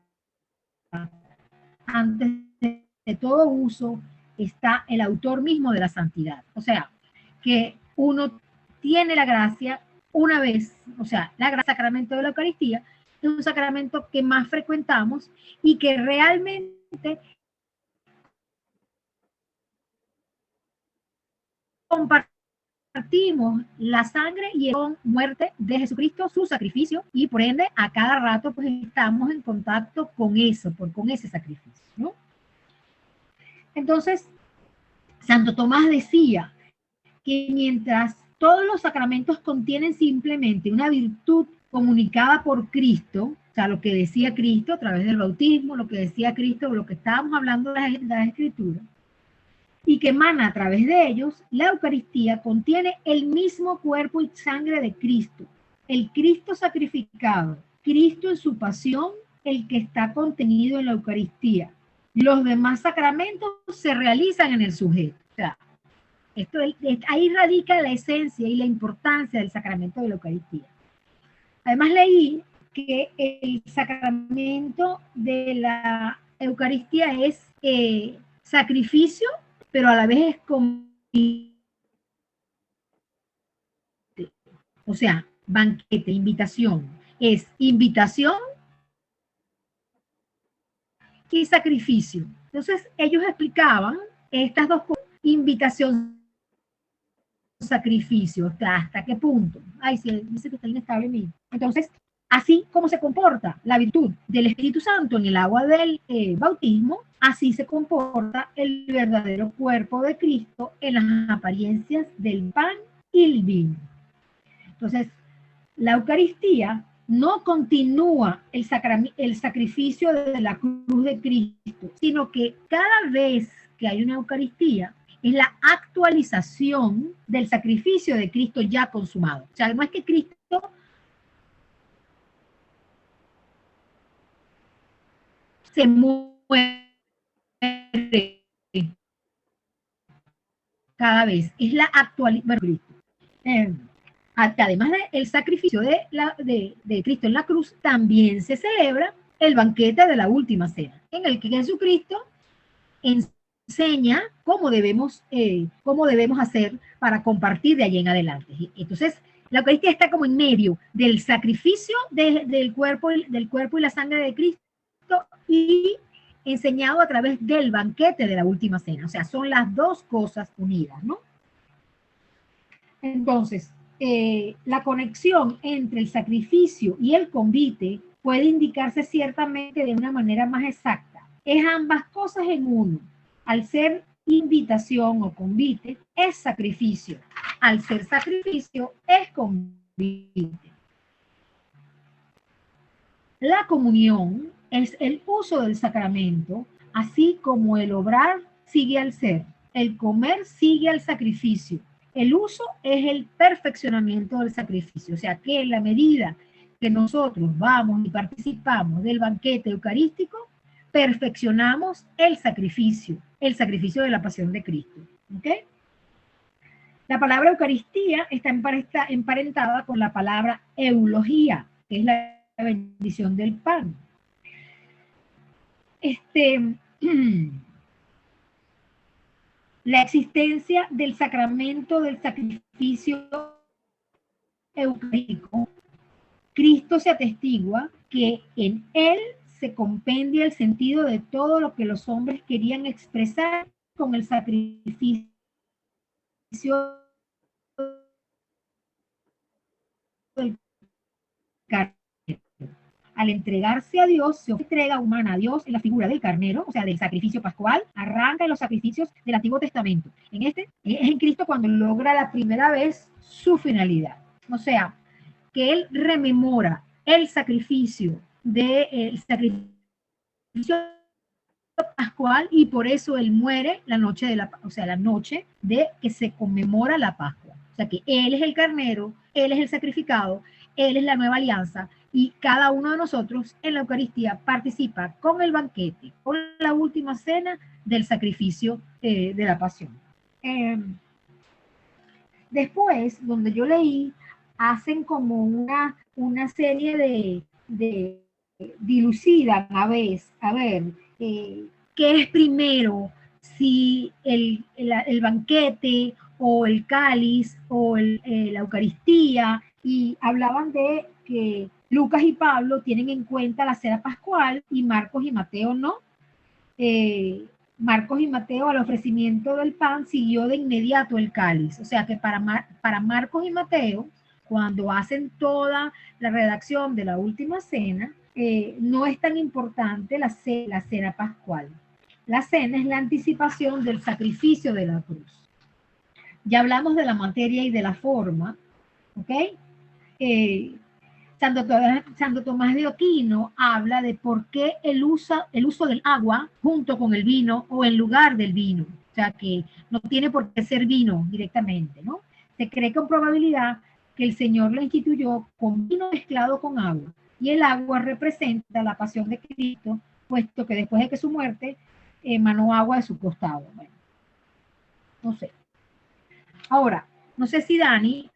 antes de todo uso, está el autor mismo de la santidad. O sea, que uno tiene la gracia una vez, o sea, la gracia sacramento de la Eucaristía es un sacramento que más frecuentamos y que realmente compartimos la sangre y la muerte de Jesucristo, su sacrificio, y por ende a cada rato pues estamos en contacto con eso, con ese sacrificio, ¿no? Entonces, Santo Tomás decía que mientras todos los sacramentos contienen simplemente una virtud comunicada por Cristo, o sea, lo que decía Cristo a través del bautismo, lo que decía Cristo, lo que estábamos hablando de las Escrituras, y que emana a través de ellos, la Eucaristía contiene el mismo cuerpo y sangre de Cristo, el Cristo sacrificado, Cristo en su pasión, el que está contenido en la Eucaristía. Los demás sacramentos se realizan en el sujeto. O sea, ahí radica la esencia y la importancia del sacramento de la Eucaristía. Además leí que el sacramento de la Eucaristía es sacrificio, pero a la vez es convite. O sea, banquete, invitación. Es invitación y sacrificio. Entonces ellos explicaban estas dos cosas, invitación, sacrificio, ¿hasta qué punto? Ay, sí, dice que está inestable en mí. Entonces, así como se comporta la virtud del Espíritu Santo en el agua del bautismo, así se comporta el verdadero cuerpo de Cristo en las apariencias del pan y el vino. Entonces, la Eucaristía no continúa el sacrificio de la cruz de Cristo, sino que cada vez que hay una Eucaristía, es la actualización del sacrificio de Cristo ya consumado. O sea, no es que Cristo se muere cada vez. Es la actualidad. Además del sacrificio de Cristo en la cruz, también se celebra el banquete de la última cena, en el que Jesucristo enseña cómo debemos hacer para compartir de allí en adelante. Entonces, la Eucaristía está como en medio del sacrificio del cuerpo y la sangre de Cristo y enseñado a través del banquete de la última cena. O sea, son las dos cosas unidas, ¿no? Entonces, la conexión entre el sacrificio y el convite puede indicarse ciertamente de una manera más exacta. Es ambas cosas en uno. Al ser invitación o convite, es sacrificio. Al ser sacrificio, es convite. La comunión es el uso del sacramento, así como el obrar sigue al ser, el comer sigue al sacrificio. El uso es el perfeccionamiento del sacrificio, o sea que en la medida que nosotros vamos y participamos del banquete eucarístico, perfeccionamos el sacrificio de la pasión de Cristo. ¿Ok? La palabra Eucaristía está emparentada con la palabra eulogía, que es la bendición del pan. La existencia del sacramento del sacrificio eucarístico, Cristo se atestigua que en él se compendia el sentido de todo lo que los hombres querían expresar con el sacrificio del carnero. Al entregarse a Dios, se entrega humana a Dios en la figura del carnero, o sea, del sacrificio pascual, arranca los sacrificios del Antiguo Testamento. Es en Cristo cuando logra la primera vez su finalidad. O sea, que él rememora el sacrificio pascual y por eso él muere la noche de que se conmemora la Pascua. O sea, que él es el carnero, él es el sacrificado, él es la nueva alianza y cada uno de nosotros en la Eucaristía participa con el banquete, con la última cena del sacrificio de la pasión. Después, donde yo leí, hacen como una serie de dilucidan a ver, qué es primero, si el banquete o el cáliz o la Eucaristía, y hablaban de que Lucas y Pablo tienen en cuenta la cena pascual y Marcos y Mateo no. Marcos y Mateo al ofrecimiento del pan siguió de inmediato el cáliz. O sea que para Marcos y Mateo, cuando hacen toda la redacción de la última cena, no es tan importante la cena pascual. La cena es la anticipación del sacrificio de la cruz. Ya hablamos de la materia y de la forma, ¿ok? Santo Tomás de Aquino habla de por qué el uso del agua junto con el vino o en lugar del vino. O sea, que no tiene por qué ser vino directamente, ¿no? Se cree con probabilidad que el Señor lo instituyó con vino mezclado con agua. Y el agua representa la pasión de Cristo, puesto que después de que su muerte emanó agua de su costado. Bueno, no sé. Ahora, no sé si Dani...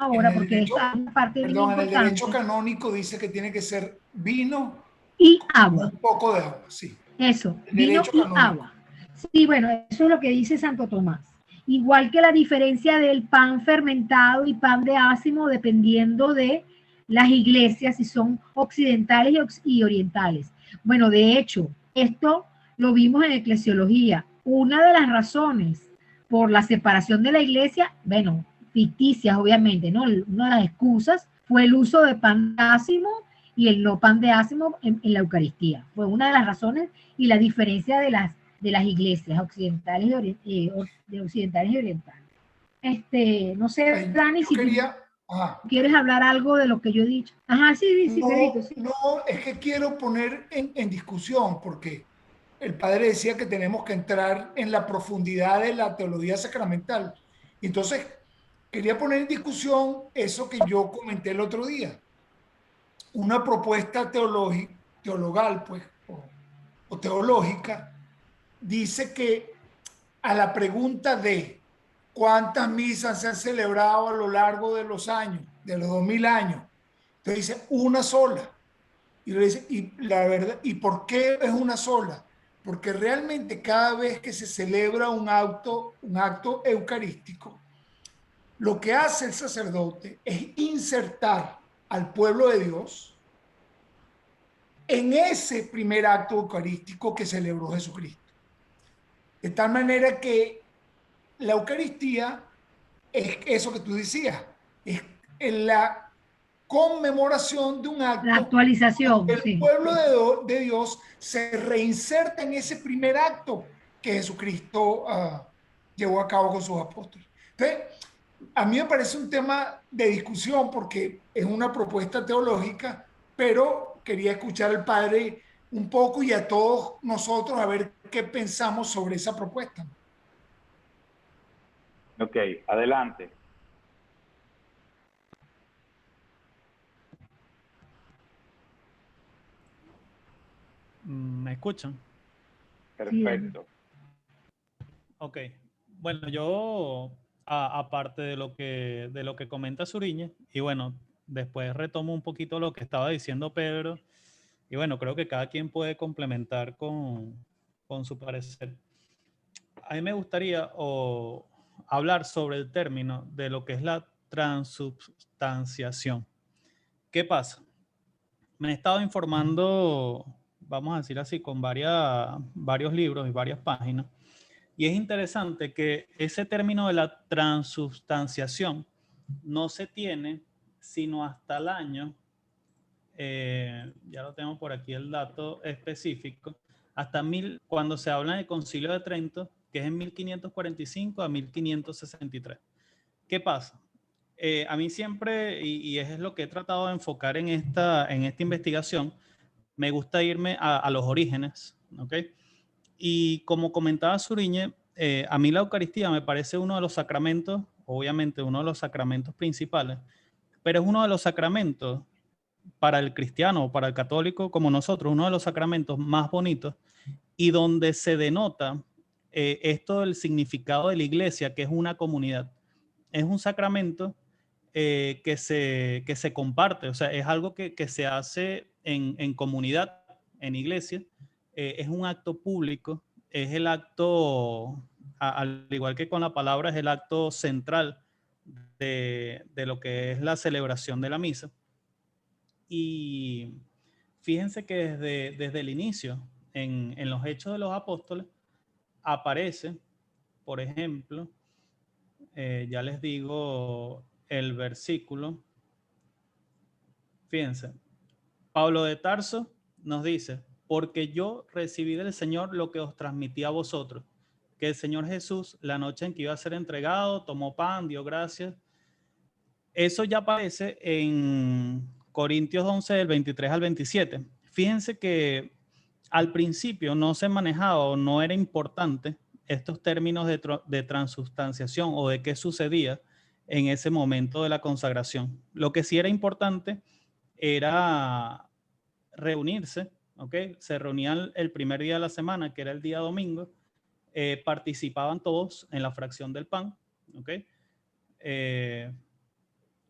Ahora, porque esta parte en el derecho canónico dice que tiene que ser vino y agua. Un poco de agua, sí. Eso, vino y agua. Sí, bueno, eso es lo que dice Santo Tomás. Igual que la diferencia del pan fermentado y pan de ácimo, dependiendo de las iglesias, si son occidentales y orientales. Bueno, de hecho, esto lo vimos en Eclesiología. Una de las razones por la separación de la iglesia, bueno, ficticias obviamente, ¿no? Una de las excusas fue el uso de pan de ácimo y el no pan de ácimo en la Eucaristía. Fue una de las razones y la diferencia de las iglesias occidentales y orientales. No sé, Dani, si quieres hablar algo de lo que yo he dicho. Ajá, sí, Pedrito, sí. No, es que quiero poner en discusión, porque el padre decía que tenemos que entrar en la profundidad de la teología sacramental. Entonces, quería poner en discusión eso que yo comenté el otro día. Una propuesta teologal, pues, o teológica, dice que a la pregunta de cuántas misas se han celebrado a lo largo de los años, de los 2000 años. Entonces dice una sola. Y le dice, y la verdad, ¿y por qué es una sola? Porque realmente cada vez que se celebra un acto eucarístico, lo que hace el sacerdote es insertar al pueblo de Dios en ese primer acto eucarístico que celebró Jesucristo. De tal manera que la Eucaristía es eso que tú decías, es en la conmemoración de un La acto. actualización, El sí. pueblo de Dios se reinserta en ese primer acto que Jesucristo llevó a cabo con sus apóstoles. Entonces, a mí me parece un tema de discusión porque es una propuesta teológica, pero quería escuchar al padre un poco y a todos nosotros a ver qué pensamos sobre esa propuesta. Ok, adelante. ¿Me escuchan? Perfecto. Ok. Bueno, yo, aparte de lo que comenta Suriñe, y bueno, después retomo un poquito lo que estaba diciendo Pedro, y bueno, creo que cada quien puede complementar con su parecer. A mí me gustaría hablar sobre el término de lo que es la transubstanciación. ¿Qué pasa? Me he estado informando, vamos a decir así, con varios libros y varias páginas. Y es interesante que ese término de la transubstanciación no se tiene sino hasta el año, ya lo tengo por aquí el dato específico, cuando se habla del Concilio de Trento, que es en 1545 a 1563. ¿Qué pasa? A mí siempre, y es lo que he tratado de enfocar en esta investigación, me gusta irme a los orígenes, ¿ok? Y como comentaba Suriñe, a mí la Eucaristía me parece uno de los sacramentos, obviamente uno de los sacramentos principales, pero es uno de los sacramentos para el cristiano o para el católico como nosotros, uno de los sacramentos más bonitos y donde se denota esto del significado de la iglesia, que es una comunidad. Es un sacramento que se comparte, o sea, es algo que se hace en comunidad, en iglesia, es un acto público, es el acto, al igual que con la palabra, es el acto central de lo que es la celebración de la misa. Y fíjense que desde el inicio, en los Hechos de los Apóstoles, aparece, por ejemplo, ya les digo el versículo. Fíjense, Pablo de Tarso nos dice, porque yo recibí del Señor lo que os transmití a vosotros, que el Señor Jesús, la noche en que iba a ser entregado, tomó pan, dio gracias. Eso ya aparece en Corintios 11, del 23 al 27. Fíjense que al principio no se manejaba o no era importante estos términos de transubstanciación o de qué sucedía en ese momento de la consagración. Lo que sí era importante era reunirse, ¿ok? Se reunían el primer día de la semana, que era el día domingo, participaban todos en la fracción del pan, ¿ok?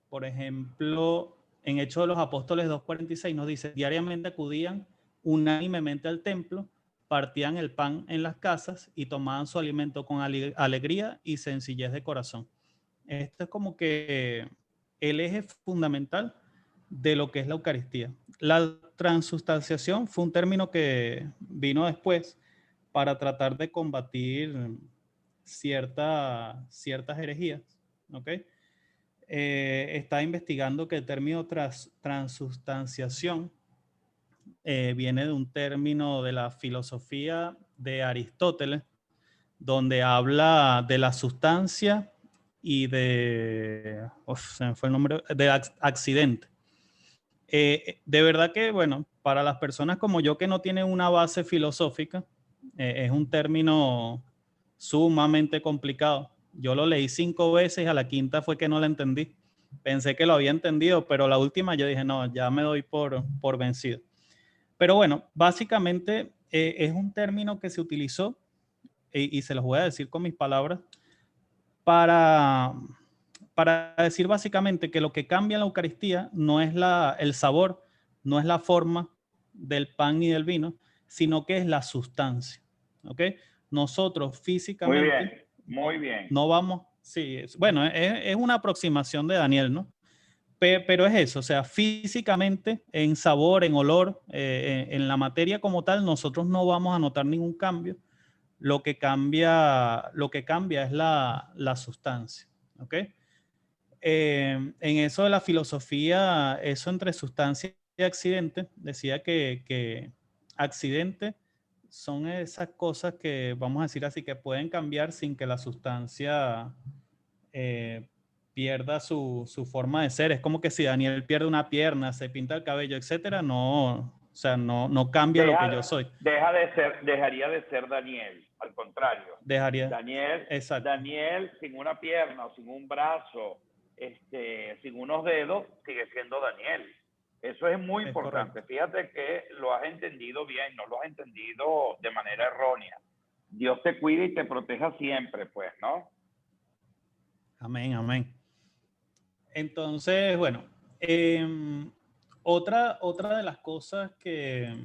Por ejemplo, en Hechos de los Apóstoles 2:46 nos dice, diariamente acudían unánimemente al templo, partían el pan en las casas y tomaban su alimento con alegría y sencillez de corazón. Esto es como que el eje fundamental de lo que es la Eucaristía. La transubstanciación fue un término que vino después para tratar de combatir ciertas herejías, ¿ok? Está investigando que el término transubstanciación viene de un término de la filosofía de Aristóteles, donde habla de la sustancia y se me fue el nombre, de accidente. De verdad que, bueno, para las personas como yo que no tienen una base filosófica, es un término sumamente complicado. Yo lo leí 5 veces y a la quinta fue que no la entendí. Pensé que lo había entendido, pero la última yo dije, no, ya me doy por vencido. Pero bueno, básicamente es un término que se utilizó y se los voy a decir con mis palabras, para decir básicamente que lo que cambia en la Eucaristía no es el sabor, no es la forma del pan ni del vino, sino que es la sustancia. ¿Ok? Nosotros físicamente muy bien. no vamos, sí, bueno, es una aproximación de Daniel, ¿no? Pero es eso, o sea, físicamente, en sabor, en olor, en la materia como tal, nosotros no vamos a notar ningún cambio. Lo que cambia es la sustancia. ¿Ok? En eso de la filosofía, eso entre sustancia y accidente, decía que accidente son esas cosas que, vamos a decir así, que pueden cambiar sin que la sustancia pierda su forma de ser. Es como que si Daniel pierde una pierna, se pinta el cabello, etcétera, no, o sea, no cambia lo que yo soy. Dejaría de ser Daniel, al contrario. Dejaría. Daniel, Exacto. Daniel sin una pierna o sin un brazo, sin unos dedos, sigue siendo Daniel. Eso es muy importante. Correcto. Fíjate que lo has entendido bien, no lo has entendido de manera errónea. Dios te cuida y te proteja siempre, pues, ¿no? Amén, amén. Entonces, bueno, otra de las cosas que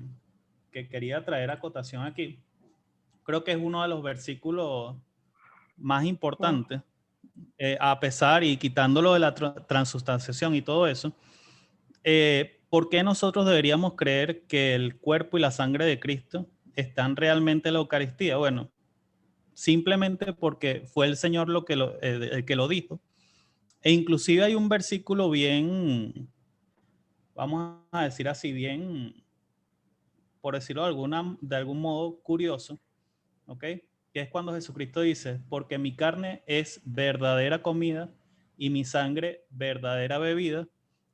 quería traer a cotación aquí, creo que es uno de los versículos más importantes, a pesar y quitándolo de la transustanciación y todo eso. ¿Por qué nosotros deberíamos creer que el cuerpo y la sangre de Cristo están realmente en la Eucaristía? Bueno, simplemente porque fue el Señor el que lo dijo. E inclusive hay un versículo bien, vamos a decir así, bien, por decirlo de algún modo curioso, ¿ok? Que es cuando Jesucristo dice, porque mi carne es verdadera comida y mi sangre verdadera bebida.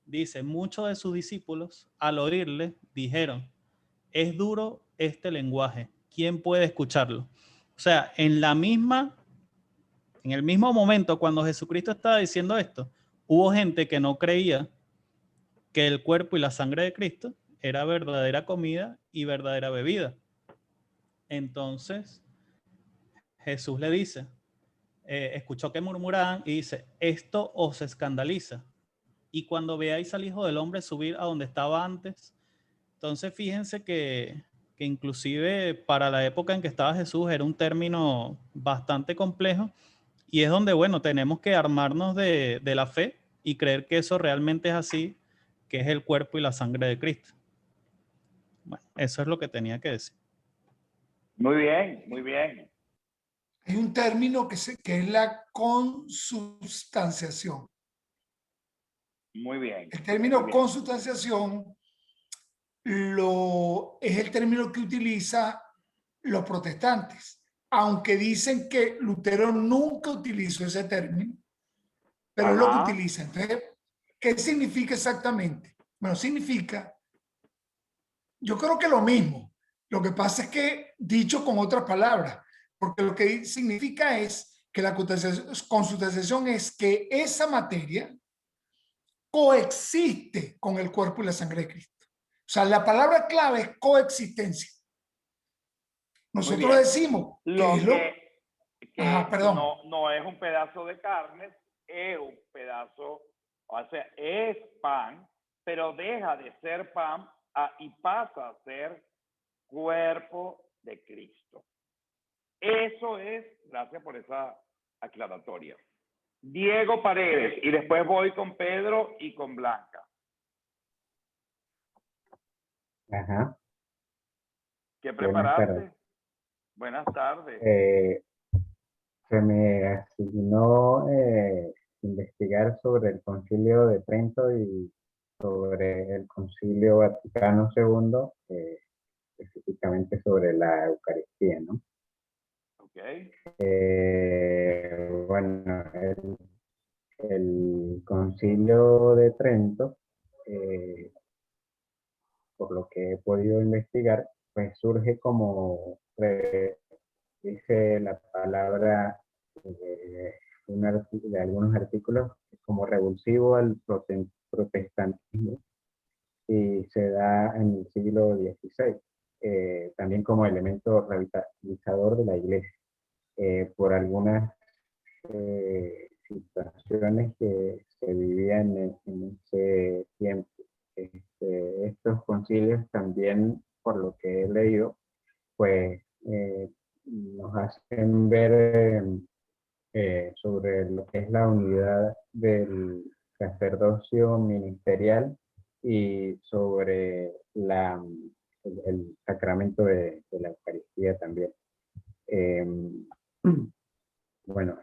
Dice, muchos de sus discípulos al oírle dijeron, es duro este lenguaje, ¿quién puede escucharlo? O sea, en el mismo momento cuando Jesucristo estaba diciendo esto, hubo gente que no creía que el cuerpo y la sangre de Cristo era verdadera comida y verdadera bebida. Entonces, Jesús le dice, escuchó que murmuraban y dice, esto os escandaliza. Y cuando veáis al Hijo del Hombre subir a donde estaba antes, entonces fíjense que inclusive para la época en que estaba Jesús era un término bastante complejo y es donde, bueno, tenemos que armarnos de la fe y creer que eso realmente es así, que es el cuerpo y la sangre de Cristo. Bueno, eso es lo que tenía que decir. Muy bien, muy bien. Hay un término que es la consubstanciación. Muy bien. El término Muy bien. consubstanciación es el término que utilizan los protestantes, aunque dicen que Lutero nunca utilizó ese término, pero es lo que utiliza. Entonces, ¿qué significa exactamente? Bueno, significa, yo creo que lo mismo. Lo que pasa es que dicho con otras palabras, porque lo que significa es que la consubstanciación es que esa materia coexiste con el cuerpo y la sangre de Cristo. O sea, la palabra clave es coexistencia. Nosotros decimos perdón. No es un pedazo de carne, es un pedazo, o sea, es pan, pero deja de ser pan y pasa a ser cuerpo de Cristo. Eso es, gracias por esa aclaratoria. Diego Paredes, y después voy con Pedro y con Blanca. Ajá. ¿Qué preparaste? Buenas tardes. Se me asignó investigar sobre el Concilio de Trento y sobre el Concilio Vaticano II, específicamente sobre la Eucaristía, ¿no? Ok. Bueno, el Concilio de Trento, por lo que he podido investigar, pues surge como, dice la palabra de algunos artículos, como revulsivo al protestantismo y se da en el siglo XVI, también como elemento revitalizador de la iglesia. algunas situaciones que se vivían en ese tiempo. Estos concilios también, por lo que he leído, pues nos hacen ver sobre lo que es la unidad del sacerdocio ministerial y sobre el sacramento de la Eucaristía también. Bueno,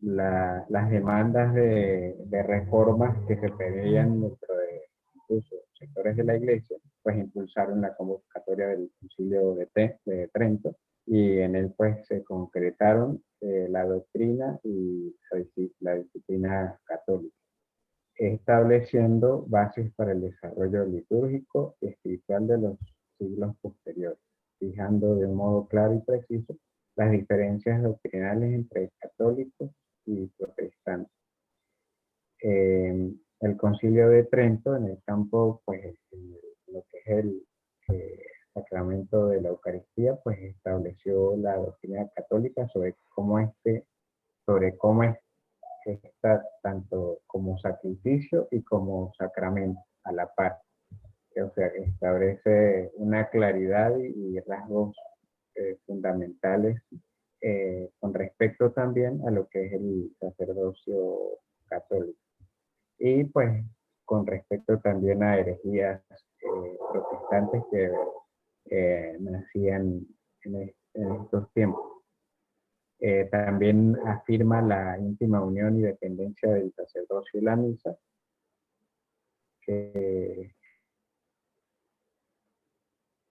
las demandas de reformas que se pedían dentro de incluso sectores de la Iglesia, pues impulsaron la convocatoria del Concilio de Trento, y en él pues se concretaron la doctrina y la disciplina católica, estableciendo bases para el desarrollo litúrgico y espiritual de los siglos posteriores, fijando de un modo claro y preciso las diferencias doctrinales entre católicos y protestantes. El Concilio de Trento, en el campo, pues, lo que es el sacramento de la Eucaristía, pues estableció la doctrina católica sobre cómo está tanto como sacrificio y como sacramento a la par. O sea, establece una claridad y rasgos fundamentales con respecto también a lo que es el sacerdocio católico. Y pues con respecto también a herejías protestantes que nacían en estos tiempos. También afirma la íntima unión y dependencia del sacerdocio y la misa, que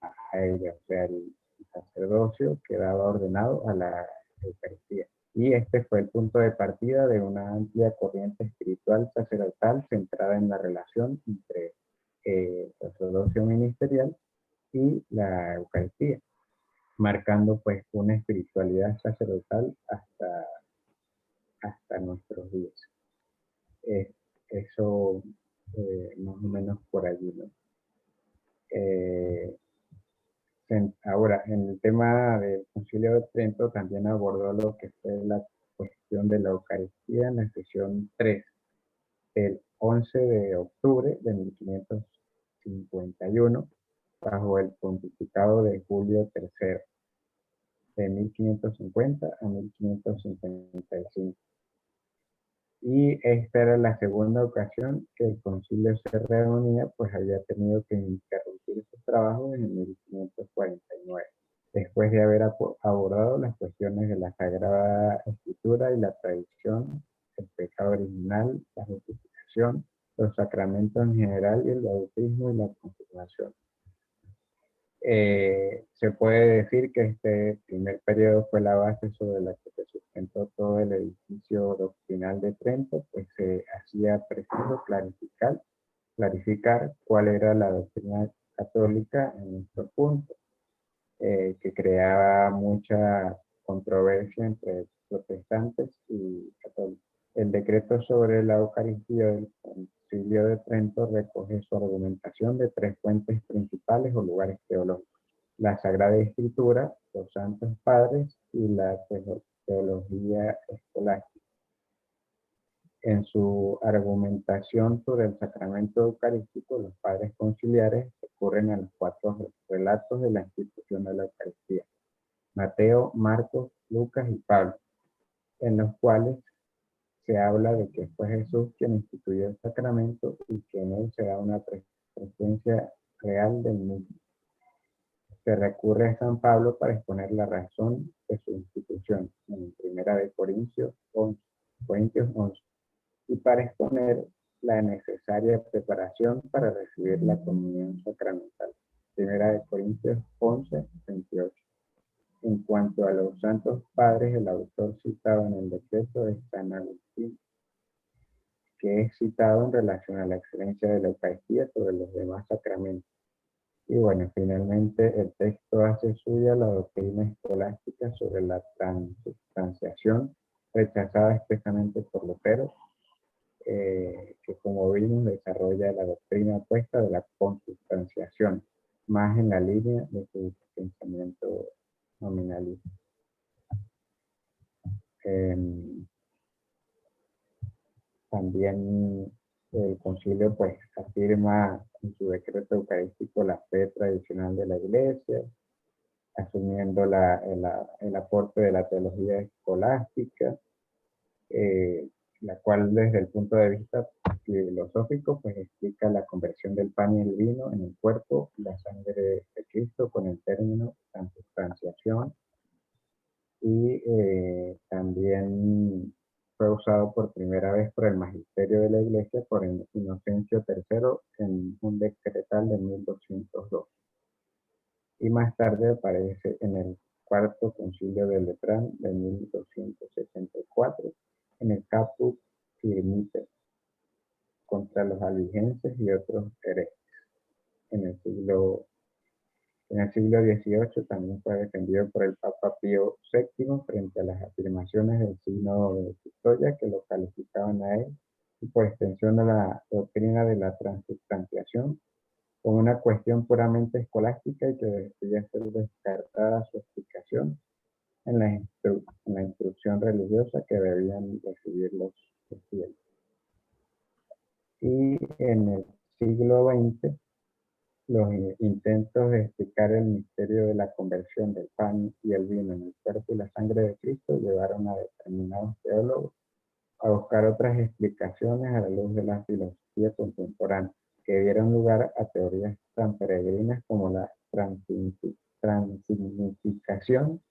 a ella, o sea, el sacerdocio quedaba ordenado a la Eucaristía. Y este fue el punto de partida de una amplia corriente espiritual sacerdotal centrada en la relación entre el sacerdocio ministerial y la Eucaristía, marcando pues una espiritualidad sacerdotal hasta nuestros días. Eso más o menos por allí, ¿no? Ahora, en el tema del Concilio de Trento también abordó lo que fue la cuestión de la Eucaristía en la sesión 3, el 11 de octubre de 1551, bajo el pontificado de Julio III, de 1550 a 1555. Y esta era la segunda ocasión que el concilio se reunía, pues había tenido que interrumpir sus trabajos en 1549, después de haber abordado las cuestiones de la Sagrada Escritura y la tradición, el pecado original, la justificación, los sacramentos en general y el bautismo y la confirmación. Se puede decir que este primer periodo fue la base sobre la que se sustentó todo el edificio doctrinal de Trento, pues se hacía preciso clarificar cuál era la doctrina católica en estos puntos, que creaba mucha controversia entre protestantes y católicos. El decreto sobre la Eucaristía del Concilio de Trento recoge su argumentación de tres fuentes principales o lugares teológicos: la Sagrada Escritura, los Santos Padres y la teología escolástica. En su argumentación sobre el sacramento eucarístico, los padres conciliares recurren a los cuatro relatos de la institución de la Eucaristía: Mateo, Marcos, Lucas y Pablo, en los cuales se habla de que fue Jesús quien instituyó el sacramento y que en él se da una presencia real del mismo. Se recurre a San Pablo para exponer la razón de su institución en 1 Corintios 11, y para exponer la necesaria preparación para recibir la comunión sacramental. 1 Corintios 11, 28. En cuanto a los santos padres, el autor citado en el decreto es San Agustín, que es citado en relación a la excelencia de la Eucaristía sobre los demás sacramentos. Y bueno, finalmente el texto hace suya la doctrina escolástica sobre la transubstanciación, rechazada expresamente por Lutero, que como vimos desarrolla la doctrina opuesta de la consubstanciación, más en la línea de su pensamiento nominalista. También el concilio pues afirma en su decreto eucarístico la fe tradicional de la iglesia, asumiendo el aporte de la teología escolástica, la cual desde el punto de vista filosófico pues explica la conversión del pan y el vino en el cuerpo y la sangre de Cristo con el término transubstanciación, y también fue usado por primera vez por el magisterio de la iglesia por Inocencio III en un decretal de 1202. Y más tarde aparece en el cuarto concilio de Letrán de 1264 en el Caput Firmiter contra los albigenses y otros herejes. En el siglo XVIII también fue defendido por el Papa Pío VII frente a las afirmaciones del Sínodo de Pistoia que lo calificaban a él y por extensión a la doctrina de la transubstanciación como una cuestión puramente escolástica y que debería ser descartada su explicación en la instrucción religiosa que debían recibir los fieles. Y en el siglo XX, los intentos de explicar el misterio de la conversión del pan y el vino en el cuerpo y la sangre de Cristo llevaron a determinados teólogos a buscar otras explicaciones a la luz de la filosofía contemporánea, que dieron lugar a teorías tan peregrinas como la transignificación,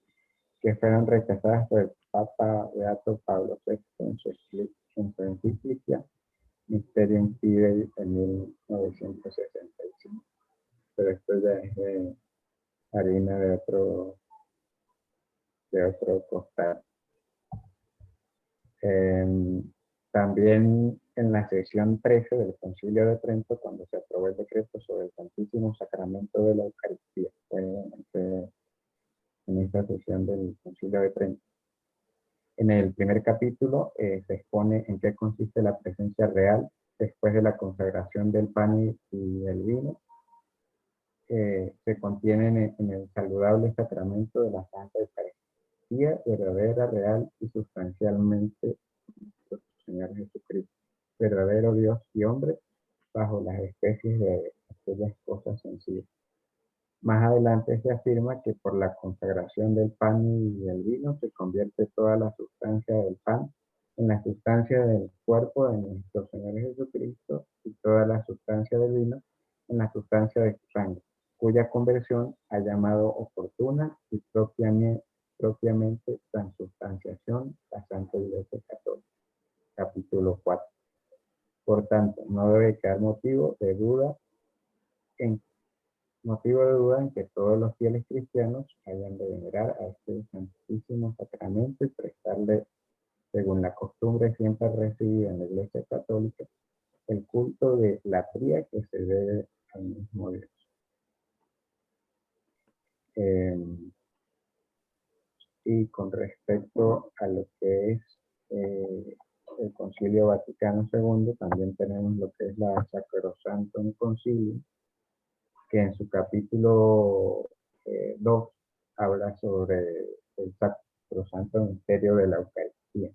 que fueron rechazadas por el Papa Beato Pablo VI en su encíclica Mysterium Fidei en 1965. Pero esto ya es de harina de otro costal. También en la sesión 13 del Concilio de Trento, cuando se aprobó el decreto sobre el Santísimo Sacramento de la Eucaristía, en esta sesión del Concilio de Trento. En el primer capítulo se expone en qué consiste la presencia real después de la consagración del pan y el vino. Se contienen en el saludable sacramento de la Santa Eucaristía, verdadera, real y sustancialmente nuestro Señor Jesucristo, verdadero Dios y hombre, bajo las especies de aquellas cosas sencillas. Más adelante se afirma que por la consagración del pan y el vino se convierte toda la sustancia del pan en la sustancia del cuerpo de nuestro Señor Jesucristo y toda la sustancia del vino en la sustancia de su sangre, cuya conversión ha llamado oportuna y propiamente transubstanciación la Santa Iglesia Católica. Capítulo 4. Por tanto, no debe quedar motivo de duda en que todos los fieles cristianos hayan de venerar a este Santísimo Sacramento y prestarle, según la costumbre siempre recibida en la Iglesia Católica, el culto de latría que se debe al mismo Dios. Y con respecto a lo que es el Concilio Vaticano II, también tenemos lo que es la Sacrosanctum Concilium, que en su capítulo 2 habla sobre el sacrosanto misterio de la Eucaristía,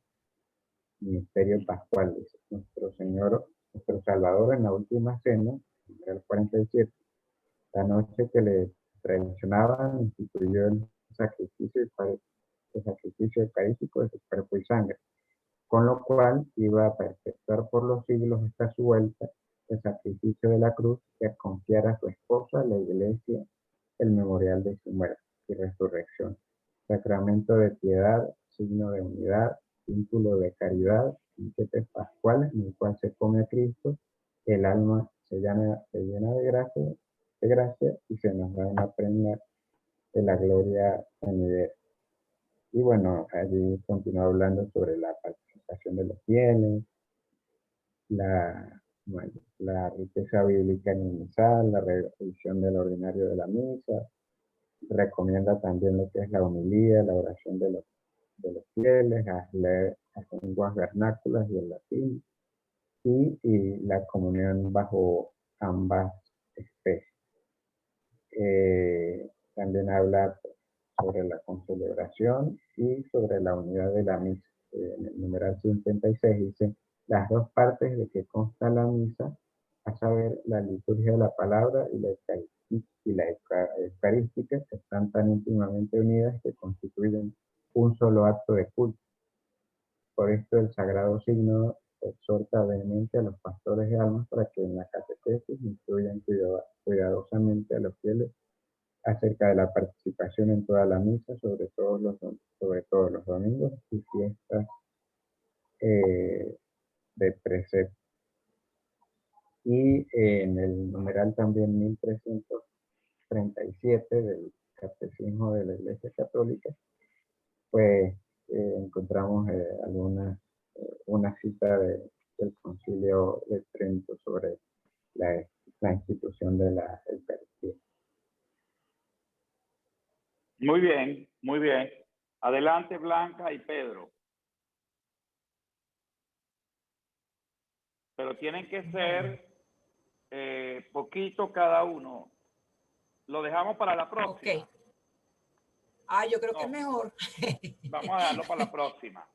misterio pascual, dice nuestro Señor, nuestro Salvador en la última cena, en el 47, la noche que le traicionaban, instituyó el sacrificio eucarístico de su cuerpo y sangre, con lo cual iba a perpetuar por los siglos esta su vuelta, el sacrificio de la cruz, que confiara a su esposa, la iglesia, el memorial de su muerte y resurrección, sacramento de piedad, signo de unidad, vínculo de caridad, banquete pascual en el cual se come a Cristo, el alma se llena de gracia y se nos da una prenda de la gloria venidera. Y bueno, allí continúa hablando sobre la participación de los fieles, la riqueza bíblica en el misal, la revisión del ordinario de la misa, recomienda también lo que es la homilía, la oración de los fieles, leer las lenguas vernáculas y el latín, y la comunión bajo ambas especies. También habla sobre la concelebración y sobre la unidad de la misa. en el numeral 56, dice, las dos partes de que consta la misa, a saber, la liturgia de la palabra y la eucarística, están tan íntimamente unidas que constituyen un solo acto de culto. Por esto el Sagrado Signo exhorta vehemente a los pastores de almas para que en la catequesis instruyan cuidadosamente a los fieles acerca de la participación en toda la misa, sobre todo los domingos y fiestas de precepto. Y en el numeral también 1337 del Catecismo de la Iglesia Católica, pues encontramos una cita del Concilio de Trento sobre la institución de la Eucaristía. Muy bien, muy bien. Adelante, Blanca y Pedro. Pero tienen que ser poquito cada uno. Lo dejamos para la próxima. Ok. Yo creo que es mejor. Vamos a darlo para la próxima.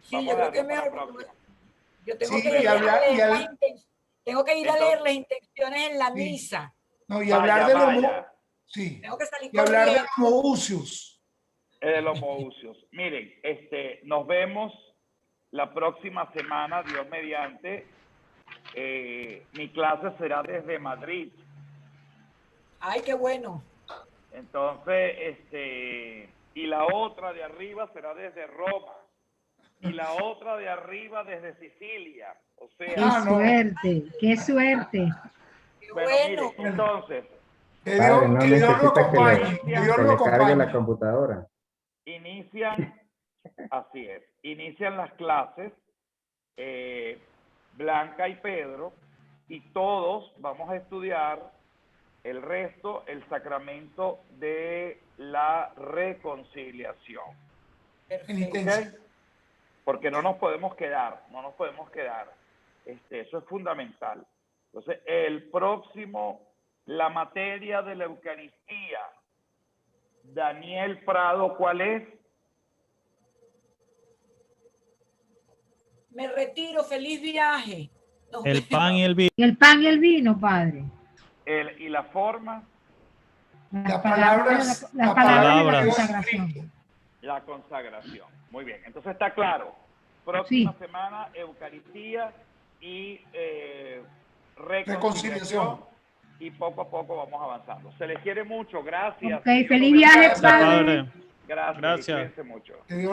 Sí, Vamos yo a creo que es darlo para mejor. la próxima. Yo tengo Sí, que y ir a hablar- leer y las al- tengo que ir a Entonces- leer las intenciones en la Sí. misa. No, y hablar Vaya, de los vaya. sí, Tengo que salir y hablar de corriendo. los mohucios. De los mohucios. Miren, nos vemos la próxima semana, Dios mediante. Mi clase será desde Madrid. Ay, qué bueno. Entonces, y la otra de arriba será desde Roma. Y la otra de arriba desde Sicilia. O Qué sea, no. suerte, qué suerte. Qué bueno, bueno. miren, entonces, Que Padre, Dios, no que Dios lo necesita acompañe. que Que Dios que lo le cargue la acompañe. computadora. inician, así es, inician las clases, Blanca y Pedro, y todos vamos a estudiar el resto, el sacramento de la reconciliación. Penitencia. ¿Ok? Porque no nos podemos quedar. Eso es fundamental. Entonces, la materia de la Eucaristía, Daniel Prado, ¿cuál es? Me retiro. Feliz viaje. Nos El vemos. pan y el vino. Y el pan y el vino, Padre. Y la forma, Las palabras las las palabras de la palabras. consagración. la consagración. Muy bien, entonces está claro. Próxima Sí. semana, Eucaristía y Reconciliación. Y poco a poco vamos avanzando. Se les quiere mucho, gracias. Ok, Que Dios feliz los bendiga. viaje, Gracias, Padre. Padre. Gracias. Gracias. Y cuídense mucho. Que Dios lo